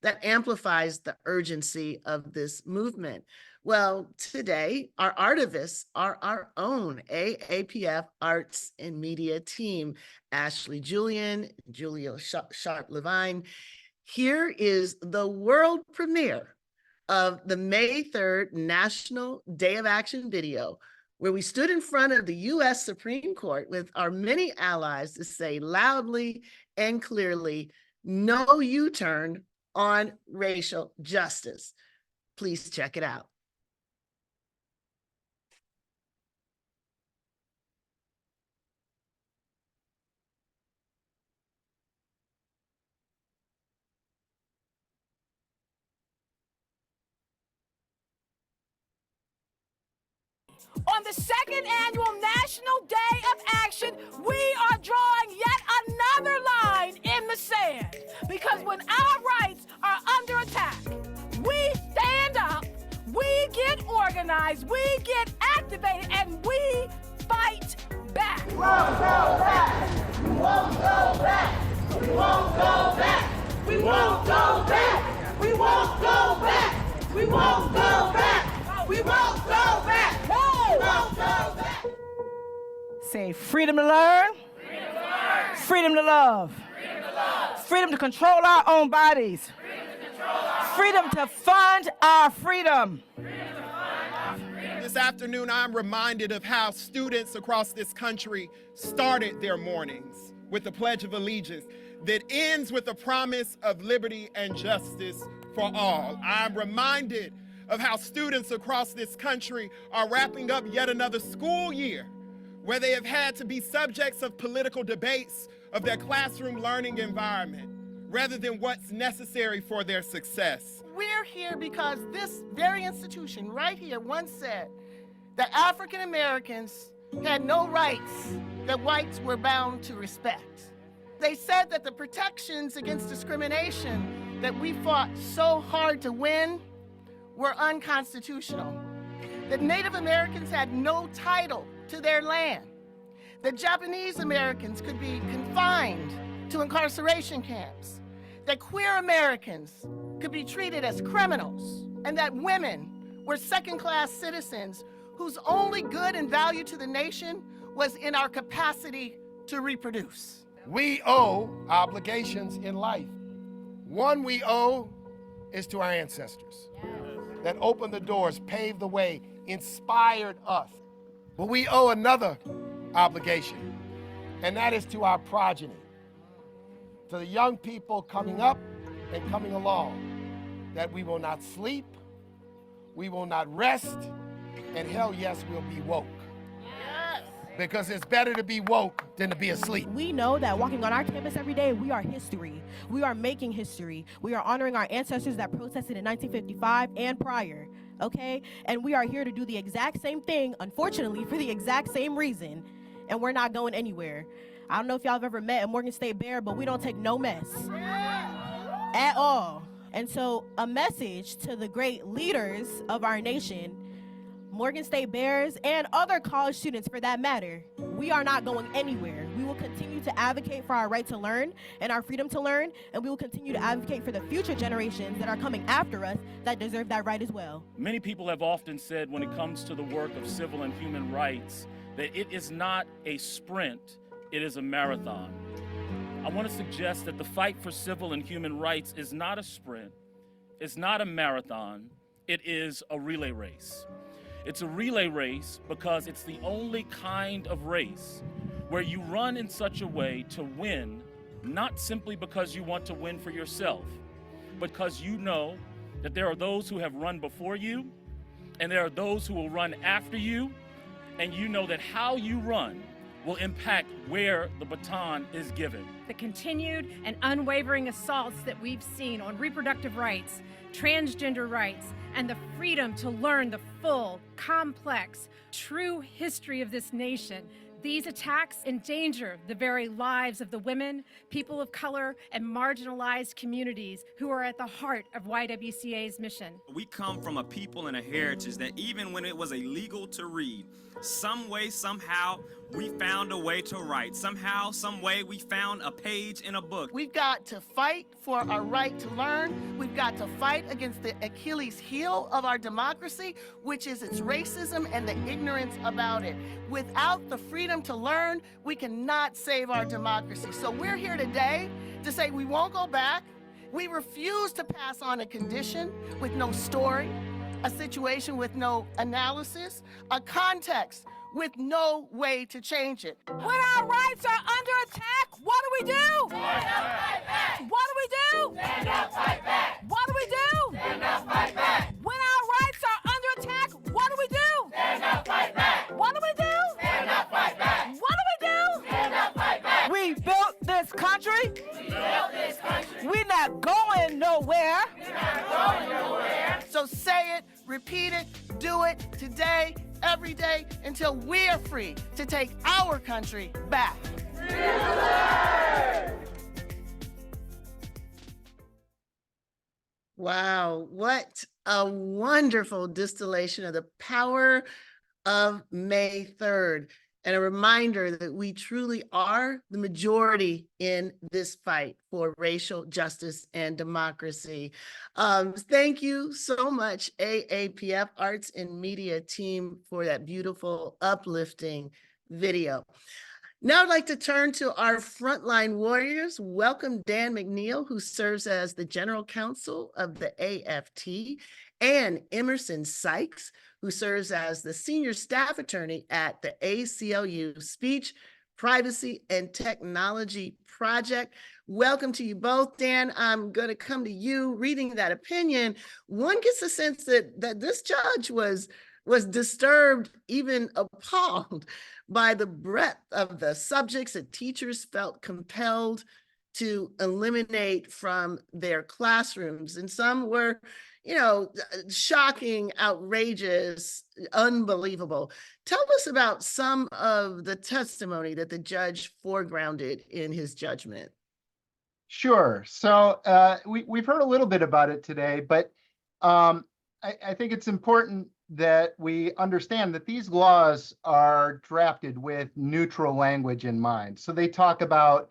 that amplifies the urgency of this movement. Well, today, our artivists are our own AAPF Arts and Media team, Ashley Julian, Julia Sharp-Levine. Here is the world premiere of the May 3rd National Day of Action video, where we stood in front of the US Supreme Court with our many allies to say loudly and clearly, no U-turn on racial justice. Please check it out. On the second annual National Day of Action, we are drawing yet another line in the sand. Because when our rights are under attack, we stand up, we get organized, we get activated, and we fight back. We won't go back. We won't go back. We won't go back. We won't go back. We won't go back. We won't go back. We won't go back. We won't go back. Say freedom to learn. Freedom to love. Freedom to control our own bodies. Freedom to fund our freedom. This afternoon, I'm reminded of how students across this country started their mornings with the Pledge of Allegiance that ends with the promise of liberty and justice for all. I'm reminded of how students across this country are wrapping up yet another school year where they have had to be subjects of political debates of their classroom learning environment rather than what's necessary for their success. We're here because this very institution right here once said that African Americans had no rights that whites were bound to respect. They said that the protections against discrimination that we fought so hard to win were unconstitutional. That Native Americans had no title to their land. That Japanese Americans could be confined to incarceration camps. That queer Americans could be treated as criminals. And that women were second-class citizens who whose only good and value to the nation was in our capacity to reproduce. We owe obligations in life. One we owe is to our ancestors that opened the doors, paved the way, inspired us. But we owe another obligation, and that is to our progeny, to the young people coming up and coming along, that we will not sleep, we will not rest, and hell yes, we'll be woke. Because it's better to be woke than to be asleep. We know that walking on our campus every day, we are history. We are making history. We are honoring our ancestors that protested in 1955 and prior, okay? And we are here to do the exact same thing, unfortunately, for the exact same reason, and we're not going anywhere. I don't know if y'all have ever met a Morgan State Bear, but we don't take no mess at all. And so a message to the great leaders of our nation, Morgan State Bears, and other college students for that matter, we are not going anywhere. We will continue to advocate for our right to learn and our freedom to learn, and we will continue to advocate for the future generations that are coming after us that deserve that right as well. Many people have often said when it comes to the work of civil and human rights that it is not a sprint, it is a marathon. I want to suggest that the fight for civil and human rights is not a sprint, it's not a marathon, it is a relay race. It's a relay race because it's the only kind of race where you run in such a way to win, not simply because you want to win for yourself, but because you know that there are those who have run before you, and there are those who will run after you, and you know that how you run will impact where the baton is given. The continued and unwavering assaults that we've seen on reproductive rights, transgender rights, and the freedom to learn the full, complex, true history of this nation. These attacks endanger the very lives of the women, people of color, and marginalized communities who are at the heart of YWCA's mission. We come from a people and a heritage that even when it was illegal to read, some way, somehow, we found a way to write. Somehow, some way, we found a page in a book. We've got to fight for our right to learn. We've got to fight against the Achilles heel of our democracy, which is its racism and the ignorance about it. Without the freedom to learn, we cannot save our democracy. So we're here today to say we won't go back. We refuse to pass on a condition with no story, a situation with no analysis, a context with no way to change it. When our rights are under attack, what do? Stand up, fight back. What do? Stand up, fight back. What do? Stand up, fight back. When our rights are under attack, what do? Stand up, fight back. What do? Stand up, fight back. What do? Stand up, fight back. We built this country. We built this country. We're not going nowhere. We're not going nowhere. So say it, repeat it, do it today, every day, until we're free to take our country back. Wow, what a wonderful distillation of the power of May 3rd, and a reminder that we truly are the majority in this fight for racial justice and democracy. Thank you so much, AAPF Arts and Media team, for that beautiful, uplifting video. Now I'd like to turn to our frontline warriors. Welcome Dan McNeil, who serves as the General Counsel of the AFT, and Emerson Sykes, who serves as the Senior Staff Attorney at the ACLU Speech, Privacy, and Technology Project. Welcome to you both. Dan, I'm going to come to you. Reading that opinion, one gets a sense that this judge was disturbed, even appalled by the breadth of the subjects that teachers felt compelled to eliminate from their classrooms. And some were, shocking, outrageous, unbelievable. Tell us about some of the testimony that the judge foregrounded in his judgment. Sure. So we've heard a little bit about it today, but I think it's important that we understand that these laws are drafted with neutral language in mind. So they talk about,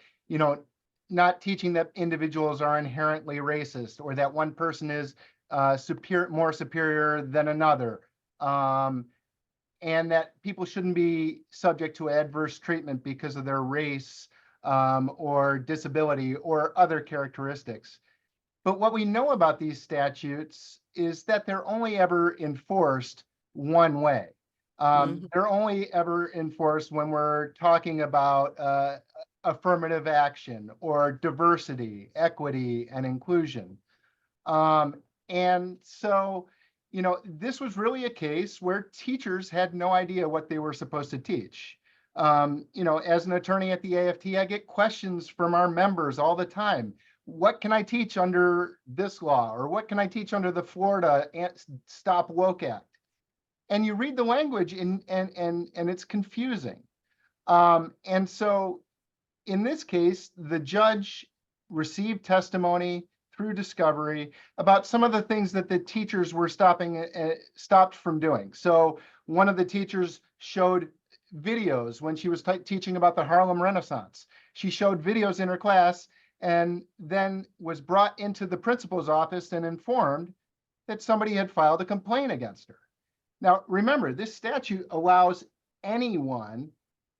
not teaching that individuals are inherently racist or that one person is more superior than another. and that people shouldn't be subject to adverse treatment because of their race or disability or other characteristics. But what we know about these statutes is that they're only ever enforced one way. They're only ever enforced when we're talking about affirmative action or diversity, equity, and inclusion. And so, you know, this was really a case where teachers had no idea what they were supposed to teach. You know, as an attorney at the AFT, I get questions from our members all the time. What can I teach under this law? Or what can I teach under the Florida Stop Woke Act? And you read the language and it's confusing. And so in this case, the judge received testimony through discovery about some of the things that the teachers were stopped from doing. So one of the teachers showed videos when she was teaching about the Harlem Renaissance. She showed videos in her class and then was brought into the principal's office and informed that somebody had filed a complaint against her. Now, remember, this statute allows anyone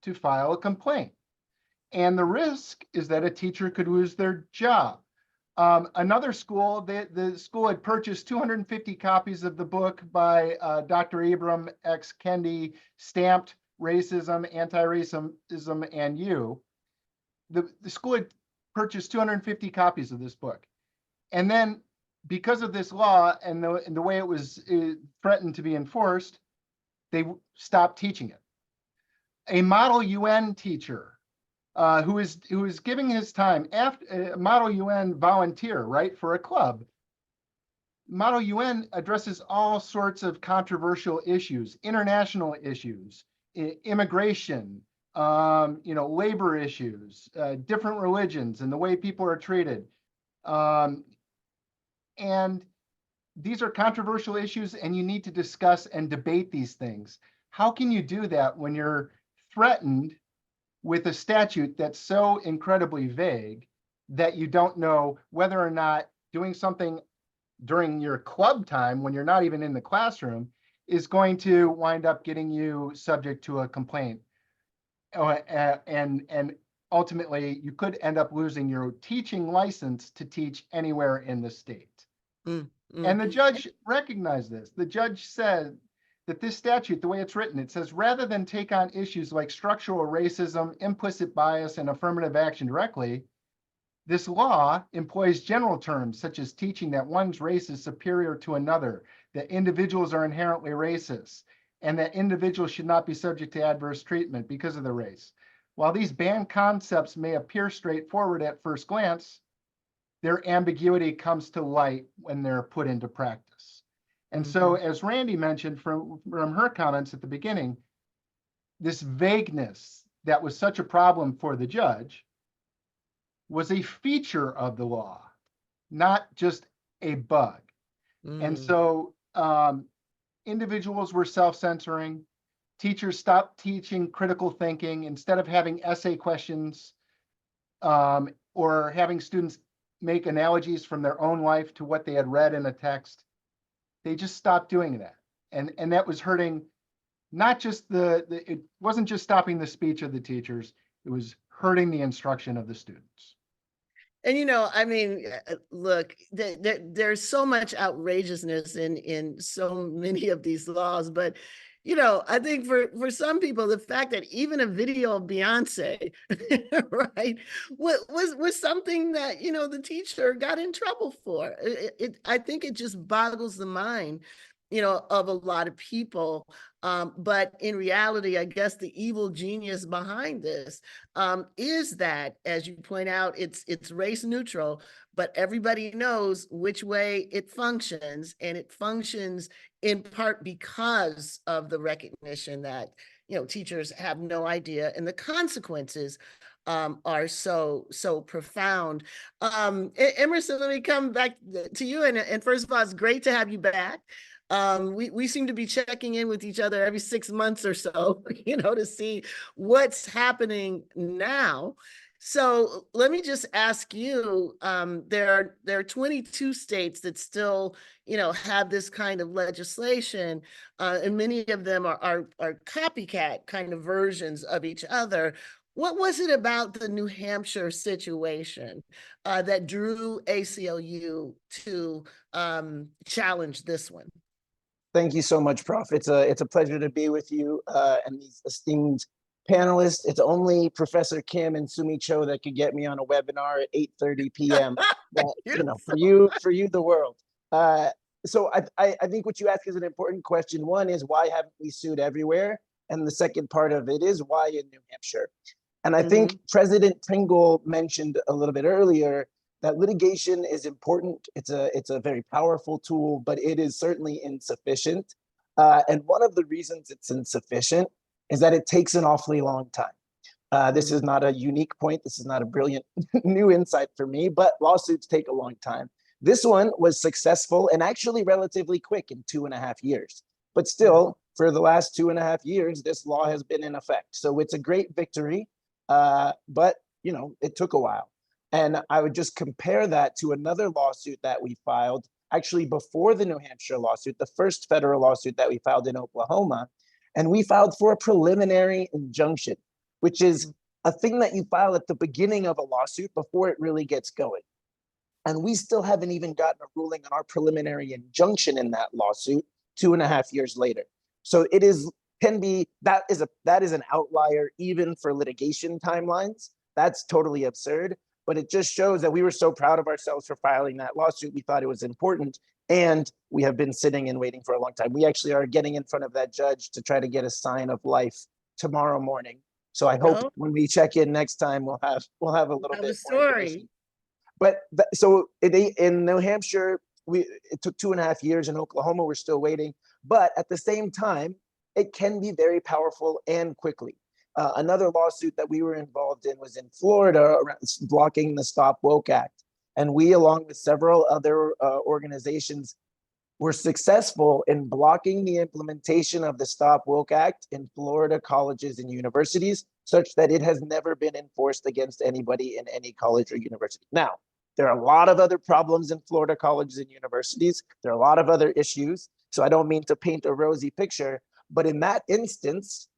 to file a complaint. And the risk is that a teacher could lose their job. Another school, the school had purchased 250 copies of the book by Dr. Ibram X. Kendi, Stamped Racism, Anti-Racism, and You. The school had purchased 250 copies of this book. And then because of this law and the way it was threatened to be enforced, they stopped teaching it. A Model UN teacher who is giving his time after Model UN volunteer, right, for a club. Model UN addresses all sorts of controversial issues, international issues, immigration, you know, labor issues, different religions and the way people are treated. And these are controversial issues and you need to discuss and debate these things. How can you do that when you're threatened with a statute that's so incredibly vague that you don't know whether or not doing something during your club time when you're not even in the classroom is going to wind up getting you subject to a complaint? And ultimately, you could end up losing your teaching license to teach anywhere in the state. And the judge recognized this. The judge said that this statute, the way it's written, it says, rather than take on issues like structural racism, implicit bias, and affirmative action directly, this law employs general terms such as teaching that one's race is superior to another, that individuals are inherently racist, and that individuals should not be subject to adverse treatment because of their race. While these banned concepts may appear straightforward at first glance, their ambiguity comes to light when they're put into practice. And so, as Randy mentioned from her comments at the beginning, this vagueness that was such a problem for the judge was a feature of the law, not just a bug. And so individuals were self-censoring. Teachers stopped teaching critical thinking. Instead of having essay questions or having students make analogies from their own life to what they had read in a text, they just stopped doing that. And that was hurting not just it wasn't just stopping the speech of the teachers, it was hurting the instruction of the students. And, you know, I mean, look, there's so much outrageousness in so many of these laws, but, you know, I think for some people, the fact that even a video of Beyonce, right, was something that, you know, the teacher got in trouble for. I think it just boggles the mind, you know, of a lot of people. But in reality, I guess the evil genius behind this is that, as you point out, it's race neutral, but everybody knows which way it functions, and it functions in part because of the recognition that, you know, teachers have no idea, and the consequences are so profound. Emerson, let me come back to you. And first of all, it's great to have you back. We seem to be checking in with each other every 6 months or so, you know, to see what's happening now. So let me just ask you, there are 22 states that still, have this kind of legislation, and many of them are copycat kind of versions of each other. What was it about the New Hampshire situation that drew ACLU to challenge this one? Thank you so much, Prof. It's a pleasure to be with you and these esteemed panelists. It's only Professor Kim and Sumi Cho that could get me on a webinar at 8:30 p.m. But, for you, the world. So I think what you ask is an important question. One is, why haven't we sued everywhere? And the second part of it is, why in New Hampshire? And I think President Pringle mentioned a little bit earlier that litigation is important. It's a very powerful tool, but it is certainly insufficient. And one of the reasons it's insufficient is that it takes an awfully long time. This is not a unique point. This is not a brilliant new insight for me, but lawsuits take a long time. This one was successful and actually relatively quick in 2.5 years. But still, for the last 2.5 years, this law has been in effect. So it's a great victory, but it took a while. And I would just compare that to another lawsuit that we filed, actually before the New Hampshire lawsuit, the first federal lawsuit that we filed in Oklahoma. And we filed for a preliminary injunction, which is a thing that you file at the beginning of a lawsuit before it really gets going. And we still haven't even gotten a ruling on our preliminary injunction in that lawsuit 2.5 years later. So it that is an outlier even for litigation timelines. That's totally absurd. But it just shows that we were so proud of ourselves for filing that lawsuit. We thought it was important, and we have been sitting and waiting for a long time. We actually are getting in front of that judge to try to get a sign of life tomorrow morning. So I hope when we check in next time, we'll have a little bit more information. But in New Hampshire, it took 2.5 years. In Oklahoma, we're still waiting. But at the same time, it can be very powerful and quickly. Another lawsuit that we were involved in was in Florida, blocking the Stop Woke Act. And we, along with several other organizations, were successful in blocking the implementation of the Stop Woke Act in Florida colleges and universities, such that it has never been enforced against anybody in any college or university. Now, there are a lot of other problems in Florida colleges and universities. There are a lot of other issues. So I don't mean to paint a rosy picture, but in that instance,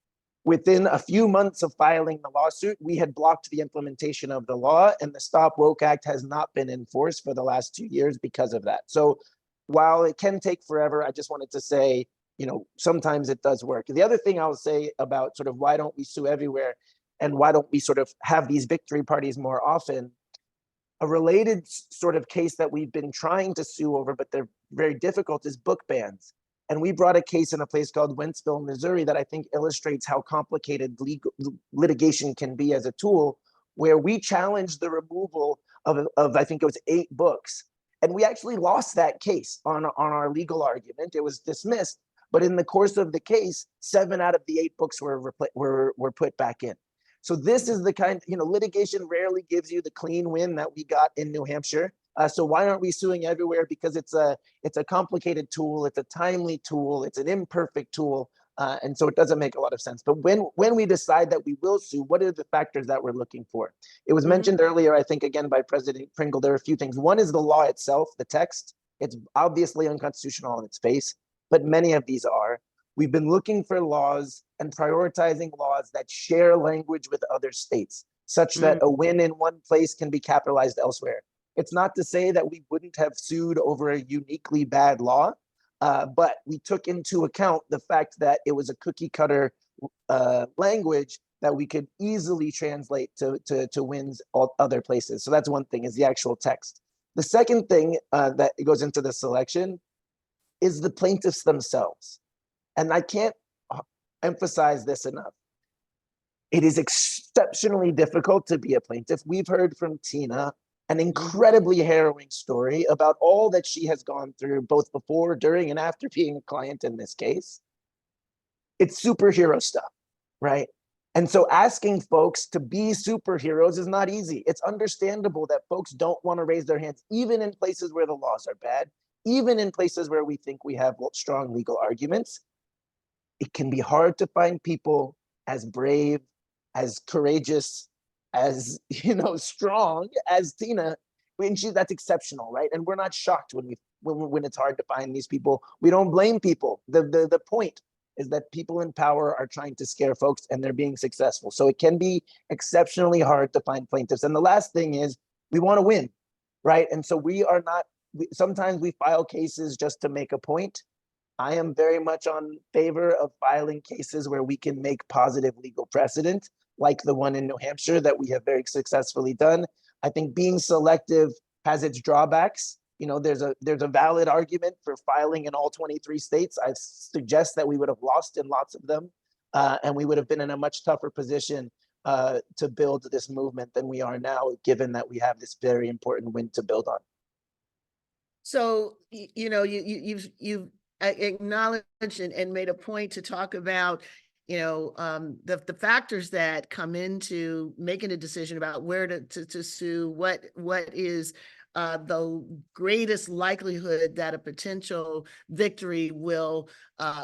within a few months of filing the lawsuit, we had blocked the implementation of the law, and the Stop Woke Act has not been enforced for the last 2 years because of that. So while it can take forever, I just wanted to say, sometimes it does work. The other thing I'll say about sort of why don't we sue everywhere and why don't we sort of have these victory parties more often, a related sort of case that we've been trying to sue over, but they're very difficult, is book bans. And we brought a case in a place called Wentzville, Missouri, that I think illustrates how complicated litigation can be as a tool, where we challenged the removal of I think it was 8 books. And we actually lost that case on our legal argument. It was dismissed. But in the course of the case, 7 out of the 8 books were put back in. So this is the kind, litigation rarely gives you the clean win that we got in New Hampshire. So why aren't we suing everywhere? Because it's a complicated tool, it's a timely tool, it's an imperfect tool, and so it doesn't make a lot of sense. But when we decide that we will sue, what are the factors that we're looking for? It was mentioned earlier, I think, again, by President Pringle, there are a few things. One is the law itself, the text. It's obviously unconstitutional on its face, but many of these are. We've been looking for laws and prioritizing laws that share language with other states, such that a win in one place can be capitalized elsewhere. It's not to say that we wouldn't have sued over a uniquely bad law, but we took into account the fact that it was a cookie cutter language that we could easily translate to wins all other places. So that's one thing, is the actual text. The second thing that goes into the selection is the plaintiffs themselves. And I can't emphasize this enough. It is exceptionally difficult to be a plaintiff. We've heard from Tina an incredibly harrowing story about all that she has gone through, both before, during, and after being a client in this case. It's superhero stuff, right? And so asking folks to be superheroes is not easy. It's understandable that folks don't want to raise their hands, even in places where the laws are bad, even in places where we think we have strong legal arguments. It can be hard to find people as brave, as courageous, as strong as Tina, that's exceptional, right? And we're not shocked when it's hard to find these people. We don't blame people. The point is that people in power are trying to scare folks, and they're being successful. So it can be exceptionally hard to find plaintiffs. And the last thing is, we want to win, right? And so sometimes we file cases just to make a point. I am very much on favor of filing cases where we can make positive legal precedent, like the one in New Hampshire that we have very successfully done. I think being selective has its drawbacks. There's a valid argument for filing in all 23 states. I suggest that we would have lost in lots of them, and we would have been in a much tougher position to build this movement than we are now, given that we have this very important win to build on. So, you've acknowledged and made a point to talk about, the factors that come into making a decision about where to sue, what is the greatest likelihood that a potential victory will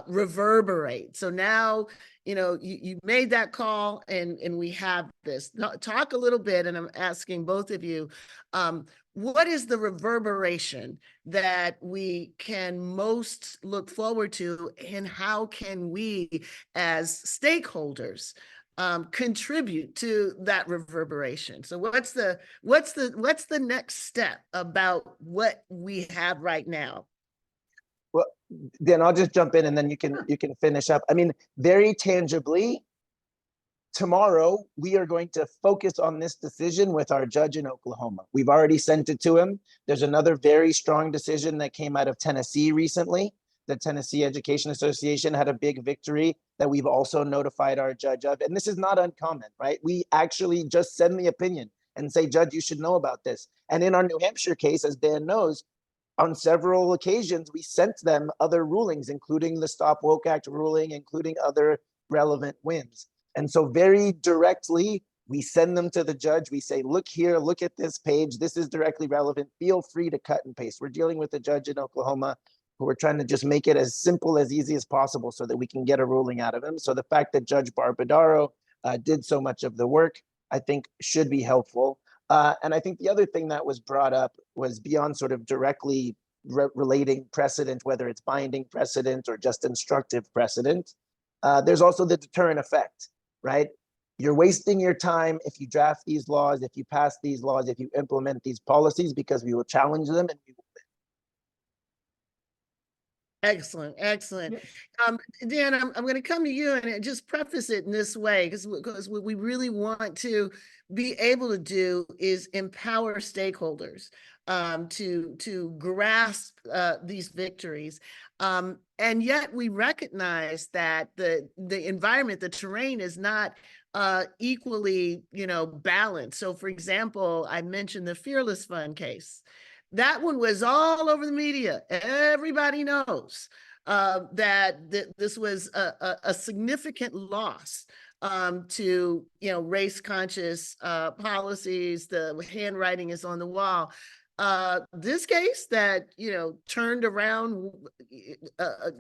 reverberate. So now, you made that call, and we have this. Talk a little bit, and I'm asking both of you, what is the reverberation that we can most look forward to, and how can we as stakeholders contribute to that reverberation? So what's the next step about what we have right now? Well, then I'll just jump in, and then you can finish up. I mean, very tangibly, tomorrow we are going to focus on this decision with our judge in Oklahoma. We've already sent it to him. There's another very strong decision that came out of Tennessee recently. The Tennessee Education Association had a big victory that we've also notified our judge of. And this is not uncommon, right? We actually just send the opinion and say, Judge, you should know about this. And in our New Hampshire case, as Dan knows, on several occasions, we sent them other rulings, including the Stop Woke Act ruling, including other relevant wins. And so very directly, we send them to the judge. We say, look here, look at this page. This is directly relevant. Feel free to cut and paste. We're dealing with a judge in Oklahoma who we're trying to just make it as simple, as easy as possible so that we can get a ruling out of him. So the fact that Judge Barbadaro did so much of the work, I think should be helpful. And I think the other thing that was brought up was beyond sort of directly relating precedent, whether it's binding precedent or just instructive precedent. There's also the deterrent effect, right? You're wasting your time if you draft these laws, if you pass these laws, if you implement these policies, because we will challenge them and we will win. Excellent, excellent. Dan, I'm going to come to you and just preface it in this way, because what we really want to be able to do is empower stakeholders to grasp these victories. And yet we recognize that the environment, the terrain is not equally, balanced. So for example, I mentioned the Fearless Fund case. That one was all over the media. Everybody knows that this was a significant loss to race conscious policies. The handwriting is on the wall. This case that turned around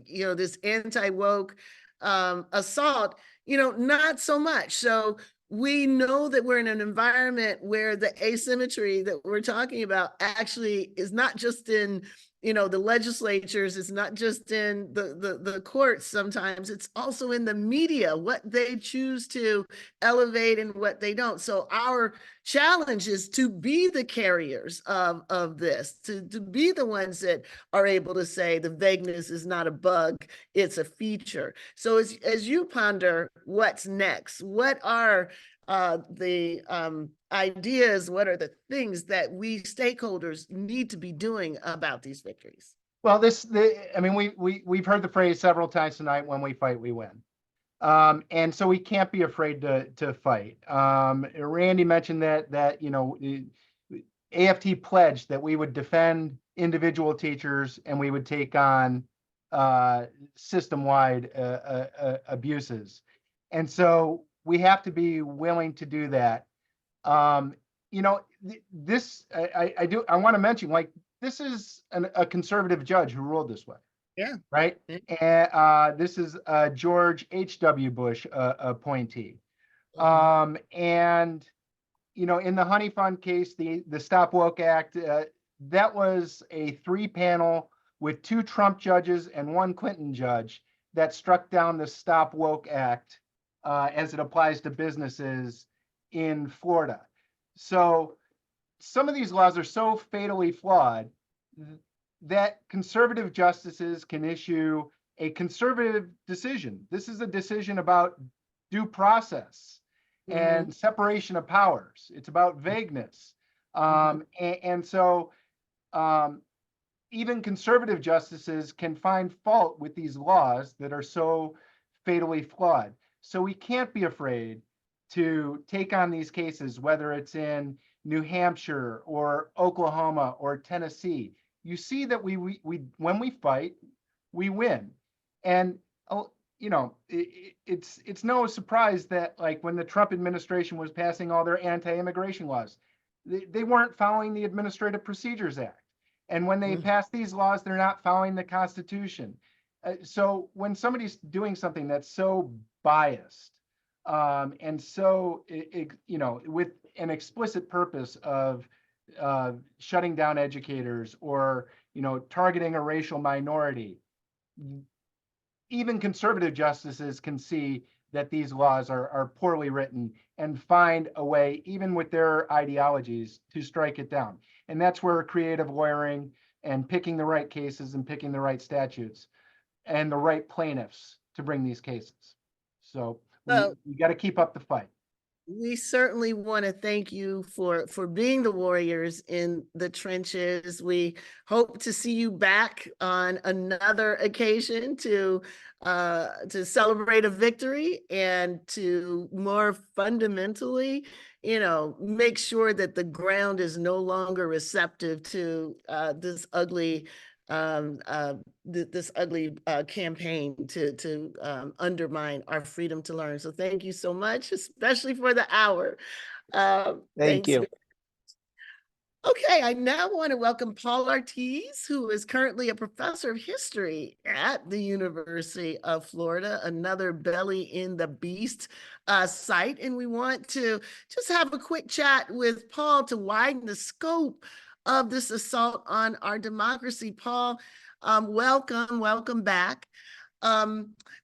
this anti-woke assault, not so much. So we know that we're in an environment where the asymmetry that we're talking about actually is not just in the legislatures, it's not just in the courts sometimes, it's also in the media, what they choose to elevate and what they don't. So our challenge is to be the carriers of this, to be the ones that are able to say the vagueness is not a bug, it's a feature. So as you ponder what's next, what are the ideas, what are the things that we stakeholders need to be doing about these victories? Well, we've heard the phrase several times tonight: when we fight, we win. And so we can't be afraid to fight. Randy mentioned that AFT pledged that we would defend individual teachers and we would take on system-wide abuses. And so we have to be willing to do that. I want to mention, this is a conservative judge who ruled this way. Yeah. Right. And this is George H.W. Bush appointee. And you know, in the Honey Fund case, the Stop Woke Act, that was a 3-panel with 2 Trump judges and 1 Clinton judge that struck down the Stop Woke Act as it applies to businesses in Florida. So some of these laws are so fatally flawed that conservative justices can issue a conservative decision. This is a decision about due process and separation of powers. It's about vagueness. And so even conservative justices can find fault with these laws that are so fatally flawed. So we can't be afraid to take on these cases, whether it's in New Hampshire or Oklahoma or Tennessee. You see that we when we fight, we win. And you know, it's no surprise that, like, when the Trump administration was passing all their anti-immigration laws, they weren't following the Administrative Procedures Act. And when they pass these laws, they're not following the Constitution. So when somebody's doing something that's so biased and so, you know, with an explicit purpose of shutting down educators or, you know, targeting a racial minority, even conservative justices can see that these laws are poorly written and find a way, even with their ideologies, to strike it down. And that's where creative lawyering and picking the right cases and picking the right statutes and the right plaintiffs to bring these cases. So we got to keep up the fight. We certainly want to thank you for being the warriors in the trenches. We hope to see you back on another occasion to celebrate a victory and to more fundamentally, you know, make sure that the ground is no longer receptive to this ugly campaign to undermine our freedom to learn. So thank you so much, especially for the hour. Thank you. Okay, I now want to welcome Paul Ortiz, who is currently a professor of history at the University of Florida, another belly in the beast site. And we want to just have a quick chat with Paul to widen the scope of this assault on our democracy. Paul, welcome back.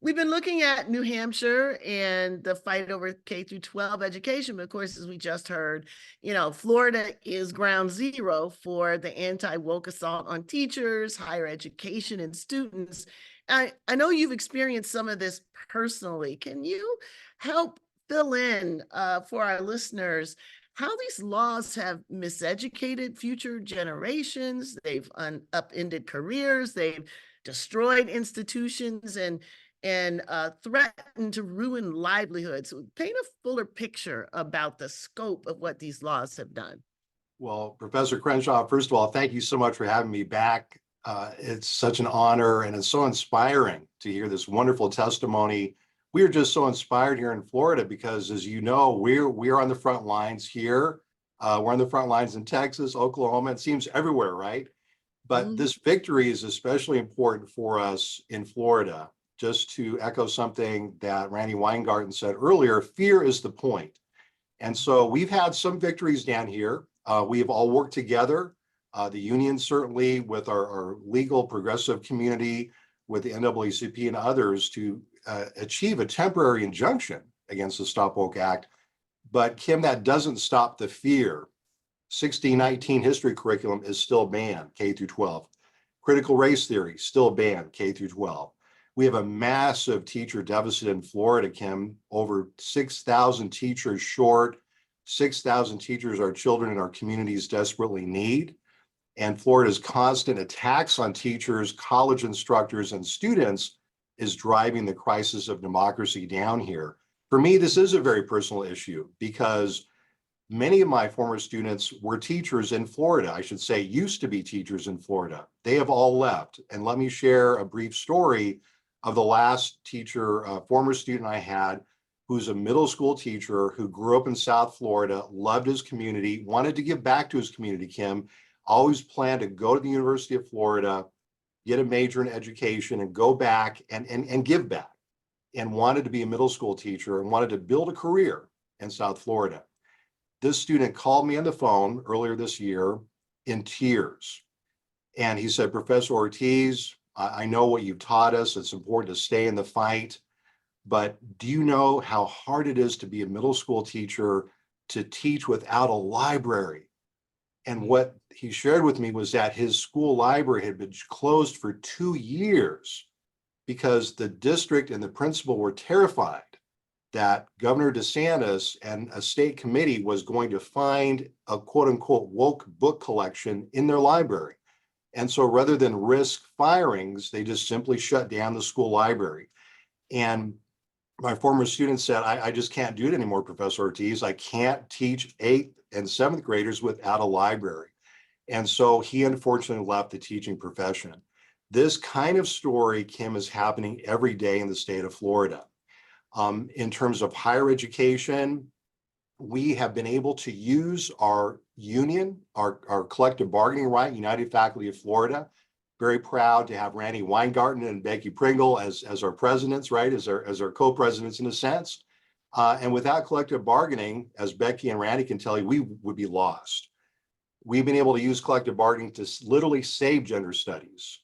We've been looking at New Hampshire and the fight over K-12 education, but of course, as we just heard, you know, Florida is ground zero for the anti-woke assault on teachers, higher education, and students. I know you've experienced some of this personally. Can you help fill in for our listeners how these laws have miseducated future generations? They've upended careers, they've destroyed institutions, and threatened to ruin livelihoods. Paint a fuller picture about the scope of what these laws have done. Well, Professor Crenshaw, first of all, thank you so much for having me back. It's such an honor, and it's so inspiring to hear this wonderful testimony. We are just so inspired here in Florida because, as you know, we're on the front lines here. We're on the front lines in Texas, Oklahoma. It seems everywhere, right? But this victory is especially important for us in Florida. Just to echo something that Randy Weingarten said earlier, fear is the point. And so we've had some victories down here. We have all worked together, the union certainly, with our legal progressive community, with the NAACP and others, to achieve a temporary injunction against the Stop Woke Act. But Kim, that doesn't stop the fear. 1619 history curriculum is still banned, K through 12. Critical race theory, still banned, K through 12. We have a massive teacher deficit in Florida, Kim, over 6,000 teachers short. 6,000 teachers our children in our communities desperately need. And Florida's constant attacks on teachers, college instructors, and students is driving the crisis of democracy down here. For me, this is a very personal issue because many of my former students were teachers in Florida. I should say used to be teachers in Florida. They have all left. And let me share a brief story of the last teacher, former student I had, who's a middle school teacher who grew up in South Florida, loved his community, wanted to give back to his community, Kim, always planned to go to the University of Florida, get a major in education, and go back and give back, and wanted to be a middle school teacher and wanted to build a career in South Florida. this student called me on the phone earlier this year in tears. And he said, Professor Ortiz, I know what you've taught us. It's important to stay in the fight. But do you know how hard it is to be a middle school teacher, to teach without a library? And what he shared with me was that his school library had been closed for 2 years because the district and the principal were terrified that Governor DeSantis and a state committee was going to find a quote unquote woke book collection in their library. And so rather than risk firings, they just simply shut down the school library. And my former student said, I just can't do it anymore, Professor Ortiz. I can't teach 8th and 7th graders without a library. And so he unfortunately left the teaching profession. This kind of story, Kim, is happening every day in the state of Florida. In terms of higher education, we have been able to use our union, our collective bargaining right, United Faculty of Florida. Very proud to have Randy Weingarten and Becky Pringle as our presidents, right, as our co-presidents in a sense. And without collective bargaining, as Becky and Randy can tell you, we would be lost. We've been able to use collective bargaining to literally save gender studies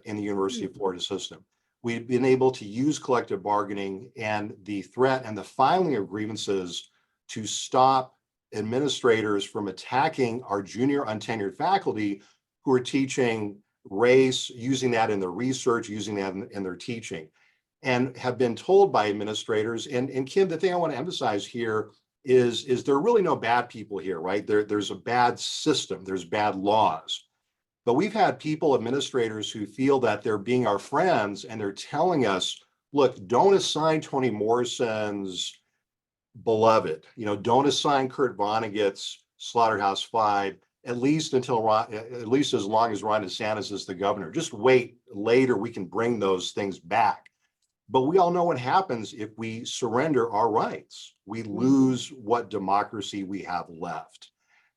in the University of Florida system. We've been able to use collective bargaining and the threat and the filing of grievances to stop administrators from attacking our junior untenured faculty who are teaching race, using that in their research, using that in their teaching, and have been told by administrators. And Kim, the thing I want to emphasize here is there are really no bad people here, right? There's a bad system, there's bad laws. But we've had people, administrators, who feel that they're being our friends and they're telling us, look, don't assign Toni Morrison's Beloved, don't assign Kurt Vonnegut's Slaughterhouse-Five, at least as long as Ron DeSantis is the governor. Just wait, later we can bring those things back. But we all know what happens if we surrender our rights. We lose what democracy we have left.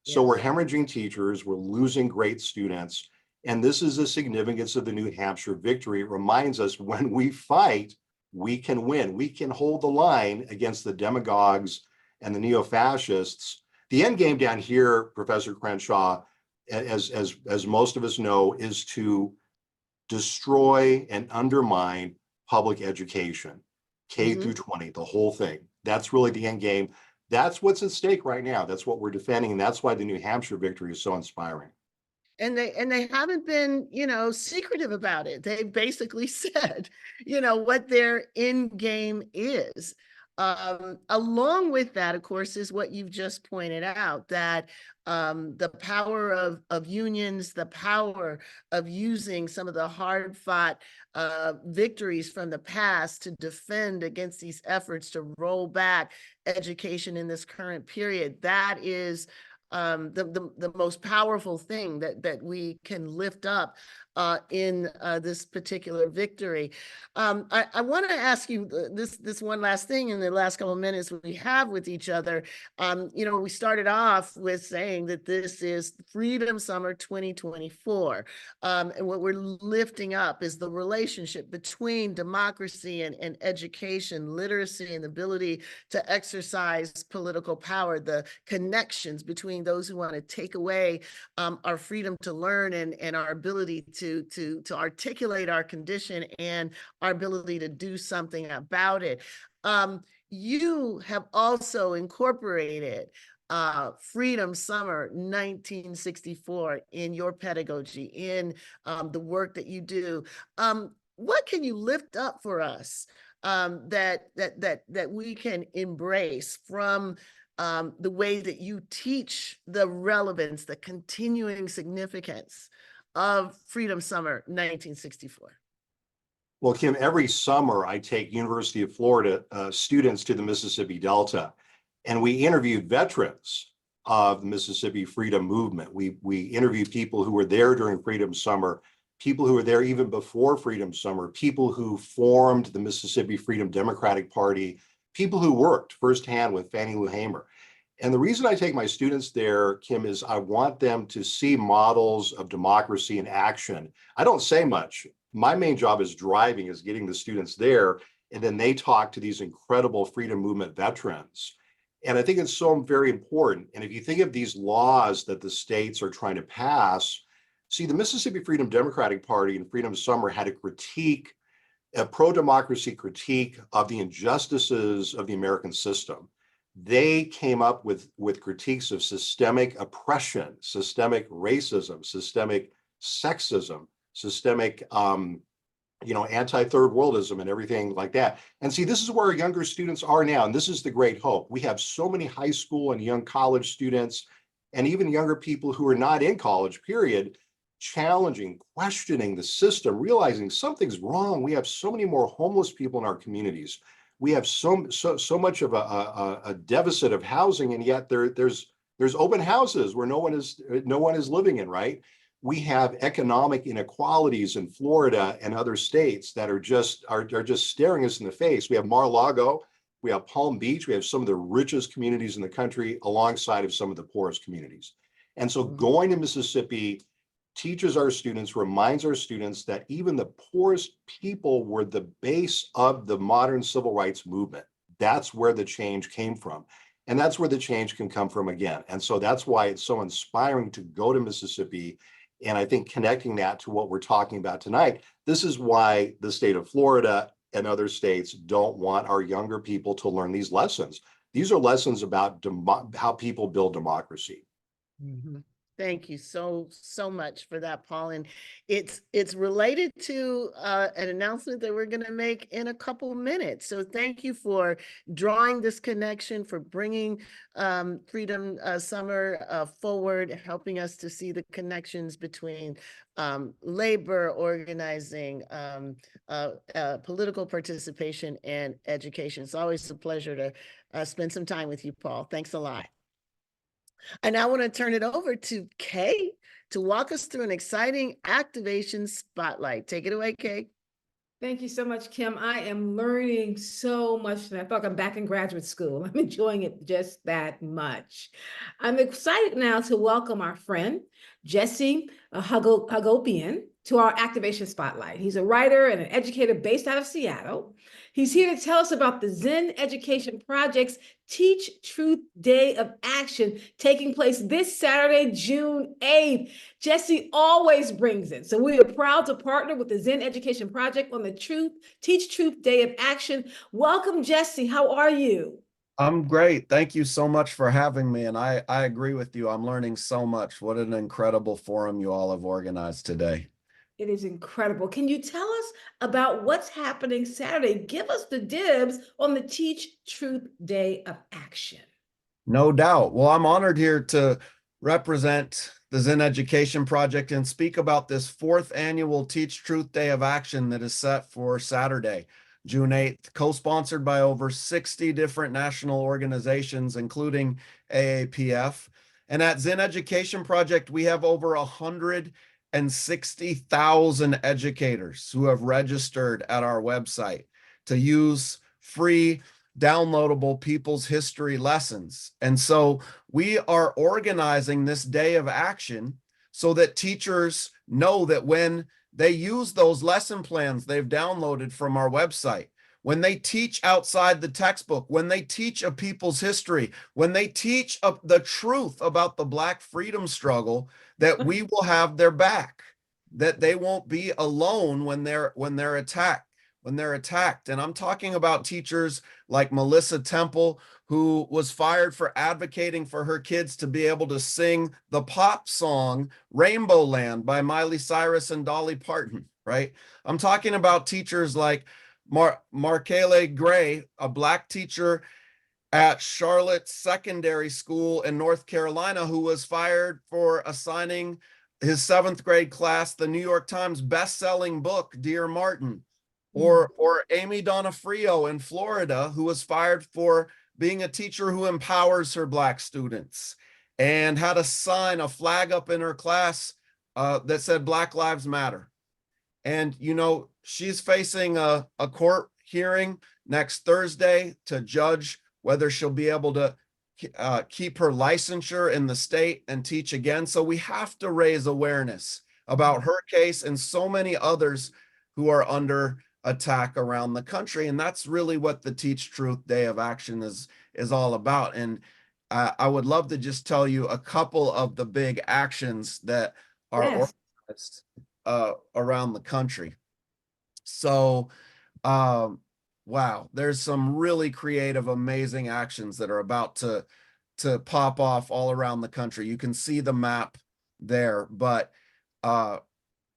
So we're hemorrhaging teachers, we're losing great students. And this is the significance of the New Hampshire victory. It reminds us when we fight, we can win. We can hold the line against the demagogues and the neo-fascists. The end game down here, Professor Crenshaw, as most of us know, is to destroy and undermine public education, K through 20, the whole thing. That's really the end game. That's what's at stake right now. That's what we're defending. And that's why the New Hampshire victory is so inspiring. And they haven't been, secretive about it. They basically said, what their end game is. Along with that, of course, is what you've just pointed out, that the power of unions, the power of using some of the hard-fought victories from the past to defend against these efforts to roll back education in this current period. That is the most powerful thing that we can lift up in this particular victory. I want to ask you this one last thing in the last couple of minutes we have with each other. We started off with saying that this is Freedom Summer 2024. And what we're lifting up is the relationship between democracy and education, literacy, and the ability to exercise political power, the connections between those who want to take away our freedom to learn and our ability to articulate our condition and our ability to do something about it. You have also incorporated Freedom Summer 1964 in your pedagogy, in the work that you do. What can you lift up for us that we can embrace from the way that you teach the relevance, the continuing significance of Freedom Summer 1964? Well, Kim, every summer I take University of Florida students to the Mississippi Delta, and we interview veterans of the Mississippi Freedom Movement. We interview people who were there during Freedom Summer, people who were there even before Freedom Summer, people who formed the Mississippi Freedom Democratic Party, people who worked firsthand with Fannie Lou Hamer. And the reason I take my students there, Kim, is I want them to see models of democracy in action. I don't say much. My main job is driving, is getting the students there, and then they talk to these incredible freedom movement veterans. And I think it's so very important. And if you think of these laws that the states are trying to pass, see, the Mississippi Freedom Democratic Party and Freedom Summer had a pro-democracy critique of the injustices of the American system. They came up with critiques of systemic oppression, systemic racism, systemic sexism, systemic anti-third worldism and everything like that. And see, this is where our younger students are now. And this is the great hope. We have so many high school and young college students, and even younger people who are not in college, period, challenging, questioning the system, realizing something's wrong. We have so many more homeless people in our communities. We have so much of a deficit of housing, and yet there's open houses where no one is living in, right? We have economic inequalities in Florida and other states that are just staring us in the face. We have Mar-a-Lago, we have Palm Beach, we have some of the richest communities in the country alongside of some of the poorest communities. And so going to Mississippi teaches our students, reminds our students that even the poorest people were the base of the modern civil rights movement. That's where the change came from. And that's where the change can come from again. And so that's why it's so inspiring to go to Mississippi. And I think connecting that to what we're talking about tonight, this is why the state of Florida and other states don't want our younger people to learn these lessons. These are lessons about how people build democracy. Thank you so much for that, Paul. And it's related to an announcement that we're going to make in a couple minutes. So thank you for drawing this connection, for bringing Freedom Summer forward, helping us to see the connections between labor, organizing, political participation, and education. It's always a pleasure to spend some time with you, Paul. Thanks a lot. And I want to turn it over to Kay to walk us through an exciting activation spotlight. Take it away, Kay. Thank you so much, Kim. I am learning so much. I feel like I'm back in graduate school. I'm enjoying it just that much. I'm excited now to welcome our friend, Jesse Hagopian, to our activation spotlight. He's a writer and an educator based out of Seattle. He's here to tell us about the Zen Education Project's Teach Truth Day of Action taking place this Saturday, June 8th. Jesse always brings it. So we are proud to partner with the Zen Education Project on the Teach Truth Day of Action. Welcome, Jesse. How are you? I'm great. Thank you so much for having me. And I agree with you. I'm learning so much. What an incredible forum you all have organized today. It is incredible. Can you tell us about what's happening Saturday? Give us the dibs on the Teach Truth Day of Action. No doubt. Well, I'm honored here to represent the Zen Education Project and speak about this 4th annual Teach Truth Day of Action that is set for Saturday, June 8th, co-sponsored by over 60 different national organizations, including AAPF. And at Zen Education Project, we have over 160,000 educators who have registered at our website to use free downloadable people's history lessons. And so we are organizing this day of action so that teachers know that when they use those lesson plans they've downloaded from our website, when they teach outside the textbook, when they teach a people's history, when they teach the truth about the Black freedom struggle, that we will have their back, that they won't be alone when they're attacked. And I'm talking about teachers like Melissa Temple, who was fired for advocating for her kids to be able to sing the pop song Rainbow Land by Miley Cyrus and Dolly Parton, right? I'm talking about teachers like Markele Gray, a Black teacher at Charlotte Secondary School in North Carolina, who was fired for assigning his 7th grade class the New York Times best-selling book, Dear Martin. Or Amy Donofrio in Florida, who was fired for being a teacher who empowers her Black students and had a sign, a flag up in her class that said Black Lives Matter. And, you know, she's facing a court hearing next Thursday to judge whether she'll be able to keep her licensure in the state and teach again. So we have to raise awareness about her case and so many others who are under attack around the country. And that's really what the Teach Truth Day of Action is all about. And I would love to just tell you a couple of the big actions that are Yes. organized around the country. So, wow, there's some really creative, amazing actions that are about to pop off all around the country. You can see the map there, but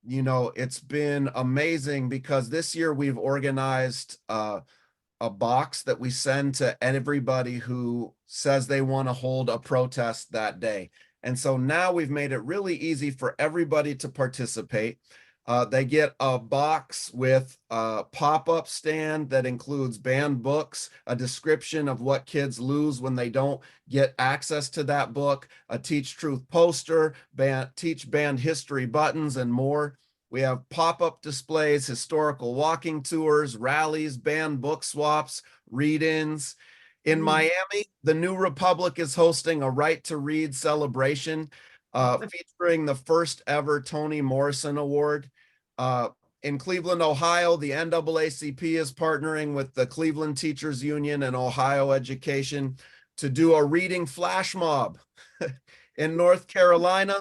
you know, it's been amazing because this year we've organized a box that we send to everybody who says they want to hold a protest that day. And so now we've made it really easy for everybody to participate. They get a box with a pop-up stand that includes banned books, a description of what kids lose when they don't get access to that book, a Teach Truth poster, Teach Banned History buttons, and more. We have pop-up displays, historical walking tours, rallies, banned book swaps, read-ins. In Miami, the New Republic is hosting a Right to Read celebration featuring the first ever Toni Morrison Award. In Cleveland, Ohio, the NAACP is partnering with the Cleveland Teachers Union and Ohio Education to do a reading flash mob. In North Carolina,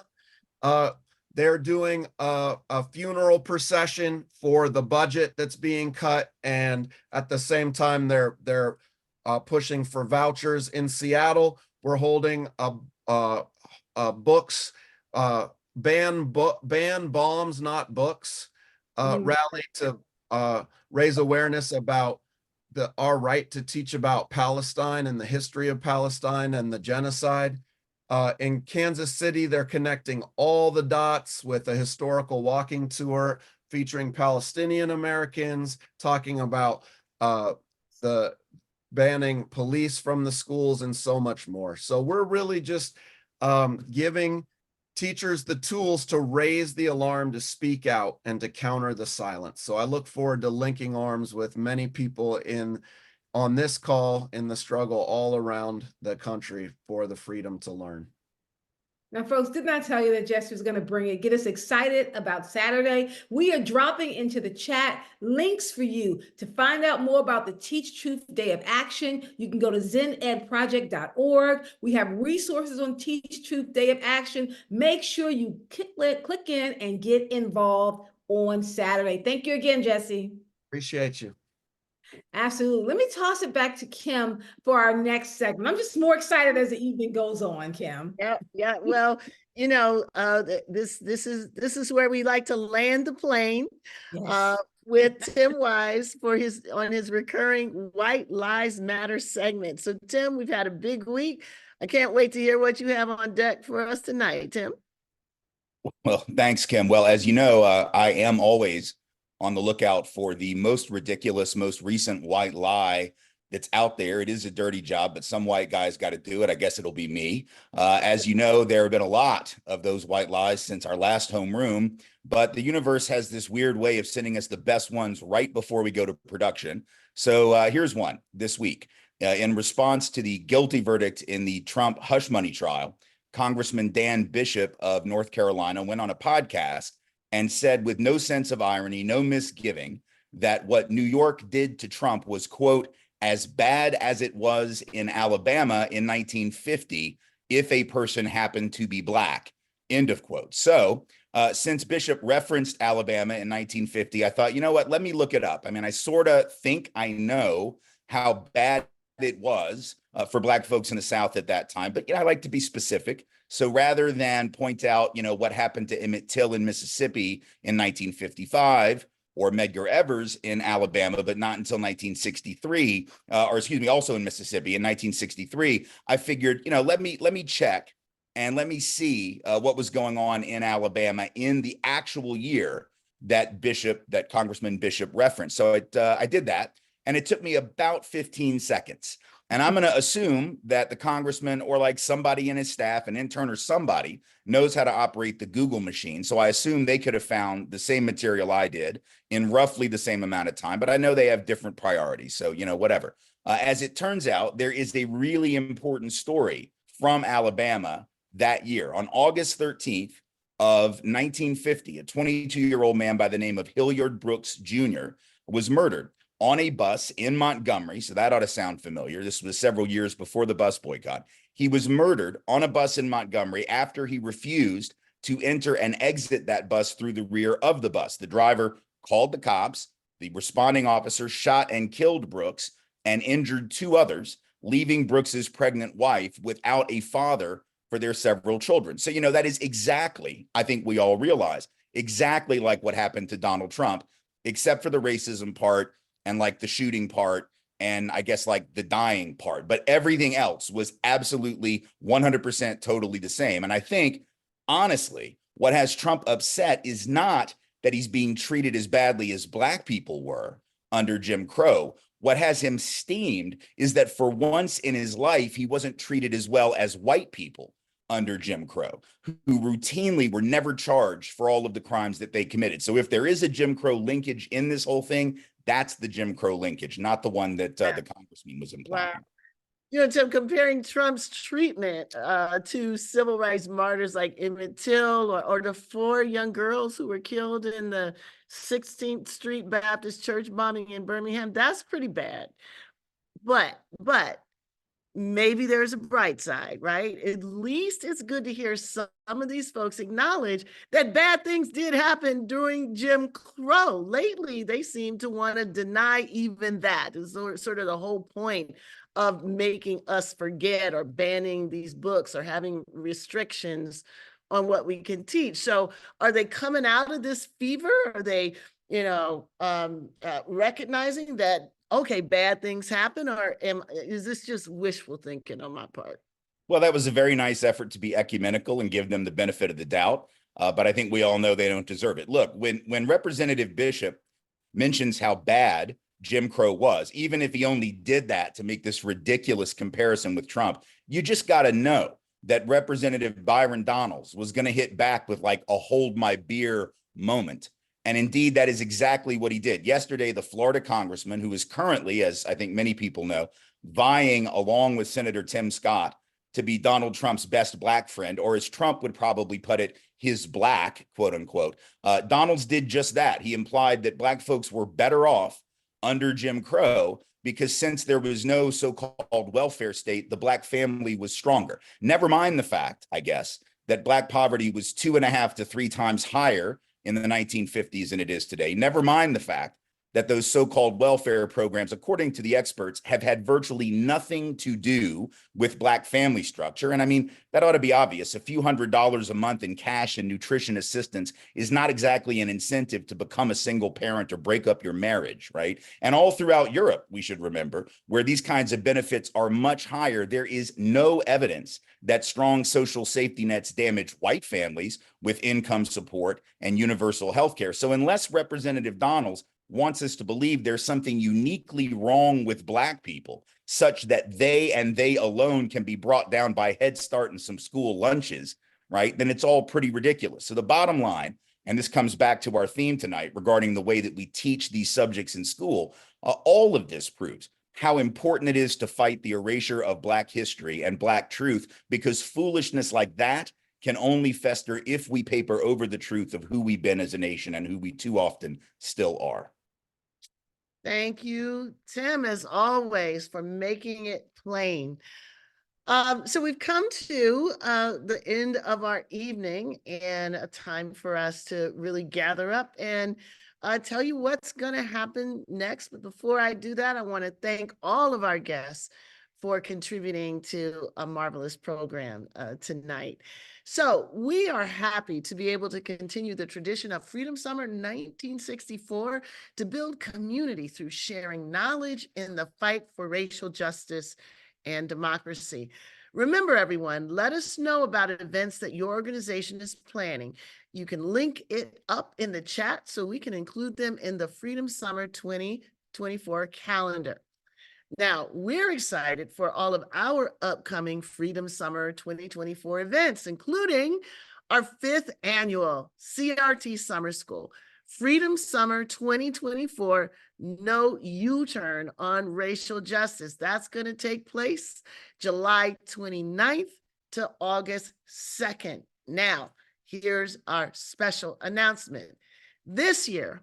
they're doing a funeral procession for the budget that's being cut, and at the same time, they're pushing for vouchers. In Seattle, we're holding a books ban bombs, not books rally to raise awareness about our right to teach about Palestine and the history of Palestine and the genocide. In Kansas City, they're connecting all the dots with a historical walking tour featuring Palestinian Americans, talking about the banning police from the schools and so much more. So we're really just giving teachers the tools to raise the alarm, to speak out, and to counter the silence. So I look forward to linking arms with many people on this call in the struggle all around the country for the freedom to learn. Now, folks, didn't I tell you that Jesse was going to bring it? Get us excited about Saturday. We are dropping into the chat links for you to find out more about the Teach Truth Day of Action. You can go to zenedproject.org. We have resources on Teach Truth Day of Action. Make sure you click in and get involved on Saturday. Thank you again, Jesse. Appreciate you. Absolutely. Let me toss it back to Kim for our next segment. I'm just more excited as the evening goes on, Kim. Yeah. Well, you know, this is where we like to land the plane with Tim Wise on his recurring White Lives Matter segment. So, Tim, we've had a big week. I can't wait to hear what you have on deck for us tonight, Tim. Well, thanks, Kim. Well, as you know, I am always on the lookout for the most ridiculous, most recent white lie that's out there. It is a dirty job, but some white guy's got to do it. I guess it'll be me. As you know, there have been a lot of those white lies since our last homeroom, but the universe has this weird way of sending us the best ones right before we go to production. So here's one this week. In response to the guilty verdict in the Trump hush money trial, Congressman Dan Bishop of North Carolina went on a podcast and said with no sense of irony, no misgiving, that what New York did to Trump was, quote, as bad as it was in Alabama in 1950 if a person happened to be Black, end of quote. So since Bishop referenced Alabama in 1950, I thought, you know what, let me look it up. I mean, I sort of think I know how bad it was for Black folks in the South at that time, but I like to be specific. So rather than point out, what happened to Emmett Till in Mississippi in 1955 or Medgar Evers in Alabama, but not until 1963, also in Mississippi in 1963, I figured, let me check and let me see what was going on in Alabama in the actual year that Congressman Bishop referenced. So I did that, and it took me about 15 seconds. And I'm going to assume that the congressman or like somebody in his staff, an intern or somebody, knows how to operate the Google machine. So I assume they could have found the same material I did in roughly the same amount of time, but I know they have different priorities. So, whatever. As it turns out, there is a really important story from Alabama that year. On August 13th of 1950, a 22-year-old man by the name of Hilliard Brooks Jr. was murdered on a bus in Montgomery. So that ought to sound familiar. This was several years before the bus boycott. He was murdered on a bus in Montgomery after he refused to enter and exit that bus through the rear of the bus. The driver called the cops. The responding officer shot and killed Brooks and injured 2 others, leaving Brooks's pregnant wife without a father for their several children. So, that is exactly, I think we all realize, exactly like what happened to Donald Trump, except for the racism part and like the shooting part and I guess like the dying part. But everything else was absolutely 100% totally the same. And I think, honestly, what has Trump upset is not that he's being treated as badly as Black people were under Jim Crow. What has him steamed is that for once in his life, he wasn't treated as well as white people under Jim Crow, who routinely were never charged for all of the crimes that they committed. So if there is a Jim Crow linkage in this whole thing, that's the Jim Crow linkage, not the one that the congressman was implying. Wow. Tim, comparing Trump's treatment to civil rights martyrs like Emmett Till or the 4 young girls who were killed in the 16th Street Baptist Church bombing in Birmingham, that's pretty bad. But maybe there's a bright side, right? At least it's good to hear some of these folks acknowledge that bad things did happen during Jim Crow. Lately, they seem to want to deny even that. It's sort of the whole point of making us forget or banning these books or having restrictions on what we can teach. So are they coming out of this fever? Are they, recognizing that, okay, bad things happen, or is this just wishful thinking on my part? Well, that was a very nice effort to be ecumenical and give them the benefit of the doubt. But I think we all know they don't deserve it. Look, when Representative Bishop mentions how bad Jim Crow was, even if he only did that to make this ridiculous comparison with Trump, you just got to know that Representative Byron Donalds was going to hit back with like a hold my beer moment. And indeed, that is exactly what he did. Yesterday, the Florida congressman, who is currently, as I think many people know, vying along with Senator Tim Scott to be Donald Trump's best Black friend, or as Trump would probably put it, his Black, quote unquote. Donalds did just that. He implied that Black folks were better off under Jim Crow because since there was no so-called welfare state, the Black family was stronger. Never mind the fact, I guess, that Black poverty was 2.5 to 3 times higher in the 1950s than it is today. Never mind the fact that those so-called welfare programs, according to the experts, have had virtually nothing to do with Black family structure. And I mean, that ought to be obvious. A few $100s a month in cash and nutrition assistance is not exactly an incentive to become a single parent or break up your marriage, right? And all throughout Europe, we should remember, where these kinds of benefits are much higher, there is no evidence that strong social safety nets damage white families with income support and universal health care. So unless Representative Donalds wants us to believe there's something uniquely wrong with Black people, such that they and they alone can be brought down by Head Start and some school lunches, right? Then it's all pretty ridiculous. So the bottom line, and this comes back to our theme tonight regarding the way that we teach these subjects in school, all of this proves how important it is to fight the erasure of Black history and Black truth, because foolishness like that can only fester if we paper over the truth of who we've been as a nation and who we too often still are. Thank you, Tim, as always, for making it plain. So we've come to the end of our evening and a time for us to really gather up and tell you what's going to happen next. But before I do that, I want to thank all of our guests for contributing to a marvelous program tonight. So we are happy to be able to continue the tradition of Freedom Summer 1964 to build community through sharing knowledge in the fight for racial justice and democracy. Remember, everyone, let us know about events that your organization is planning. You can link it up in the chat so we can include them in the Freedom Summer 2024 calendar. Now, we're excited for all of our upcoming Freedom Summer 2024 events, including our 5th annual CRT Summer School, Freedom Summer 2024, No U-Turn on Racial Justice. That's going to take place July 29th to August 2nd. Now, here's our special announcement. This year,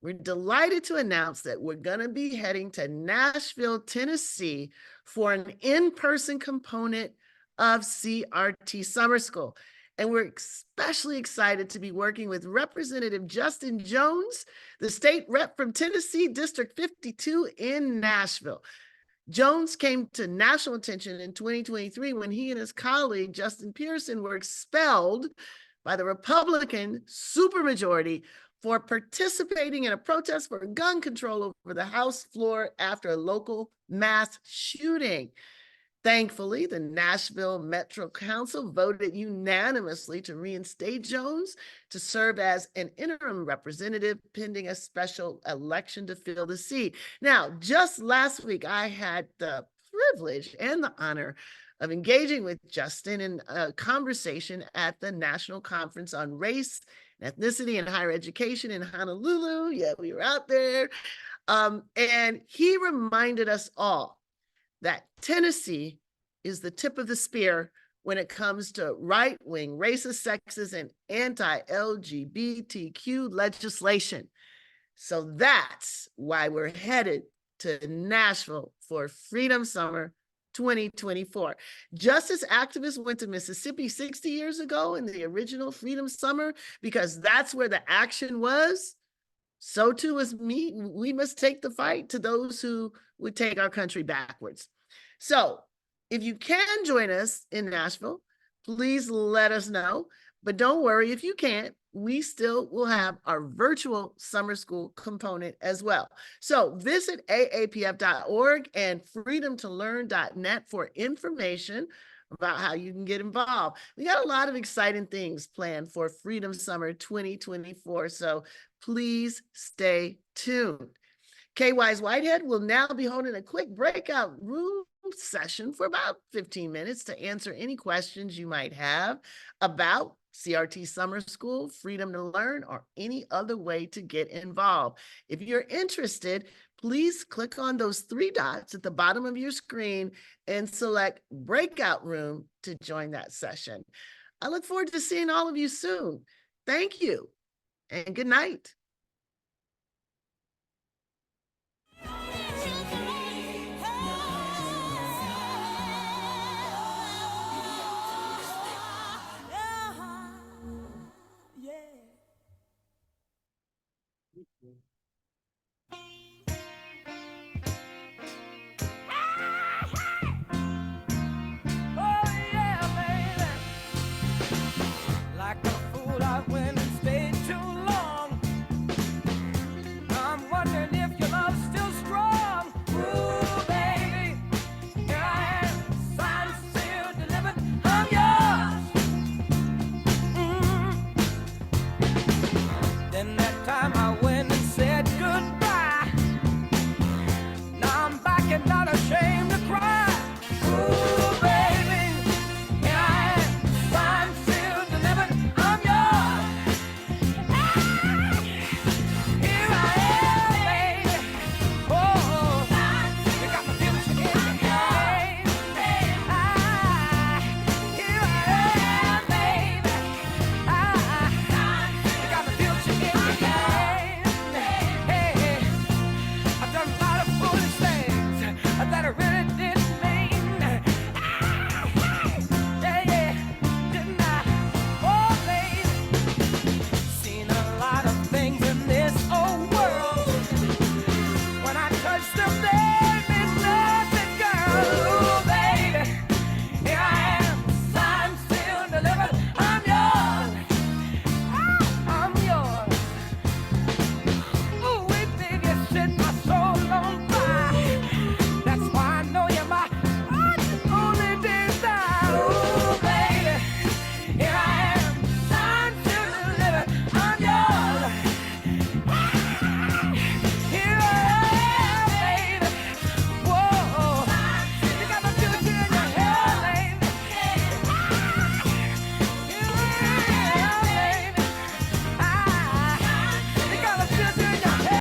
we're delighted to announce that we're going to be heading to Nashville, Tennessee for an in-person component of CRT Summer School. And we're especially excited to be working with Representative Justin Jones, the state rep from Tennessee, District 52 in Nashville. Jones came to national attention in 2023 when he and his colleague, Justin Pearson, were expelled by the Republican supermajority for participating in a protest for gun control over the House floor after a local mass shooting. Thankfully, the Nashville Metro Council voted unanimously to reinstate Jones to serve as an interim representative pending a special election to fill the seat. Now, just last week, I had the privilege and the honor of engaging with Justin in a conversation at the National Conference on Race, Ethnicity, and Higher Education in Honolulu. Yeah, we were out there. And he reminded us all that Tennessee is the tip of the spear when it comes to right-wing, racist, sexist, and anti-LGBTQ legislation. So that's why we're headed to Nashville for Freedom Summer 2024. Just as activists went to Mississippi 60 years ago in the original Freedom Summer, because that's where the action was, so too is me. We must take the fight to those who would take our country backwards. So if you can join us in Nashville, please let us know. But don't worry if you can't, we still will have our virtual summer school component as well. So visit aapf.org and freedomtolearn.net for information about how you can get involved. We got a lot of exciting things planned for Freedom Summer 2024, so please stay tuned. KY's Whitehead will now be holding a quick breakout room session for about 15 minutes to answer any questions you might have about CRT Summer School, Freedom to Learn, or any other way to get involved. If you're interested, please click on those three dots at the bottom of your screen and select Breakout Room to join that session. I look forward to seeing all of you soon. Thank you and good night.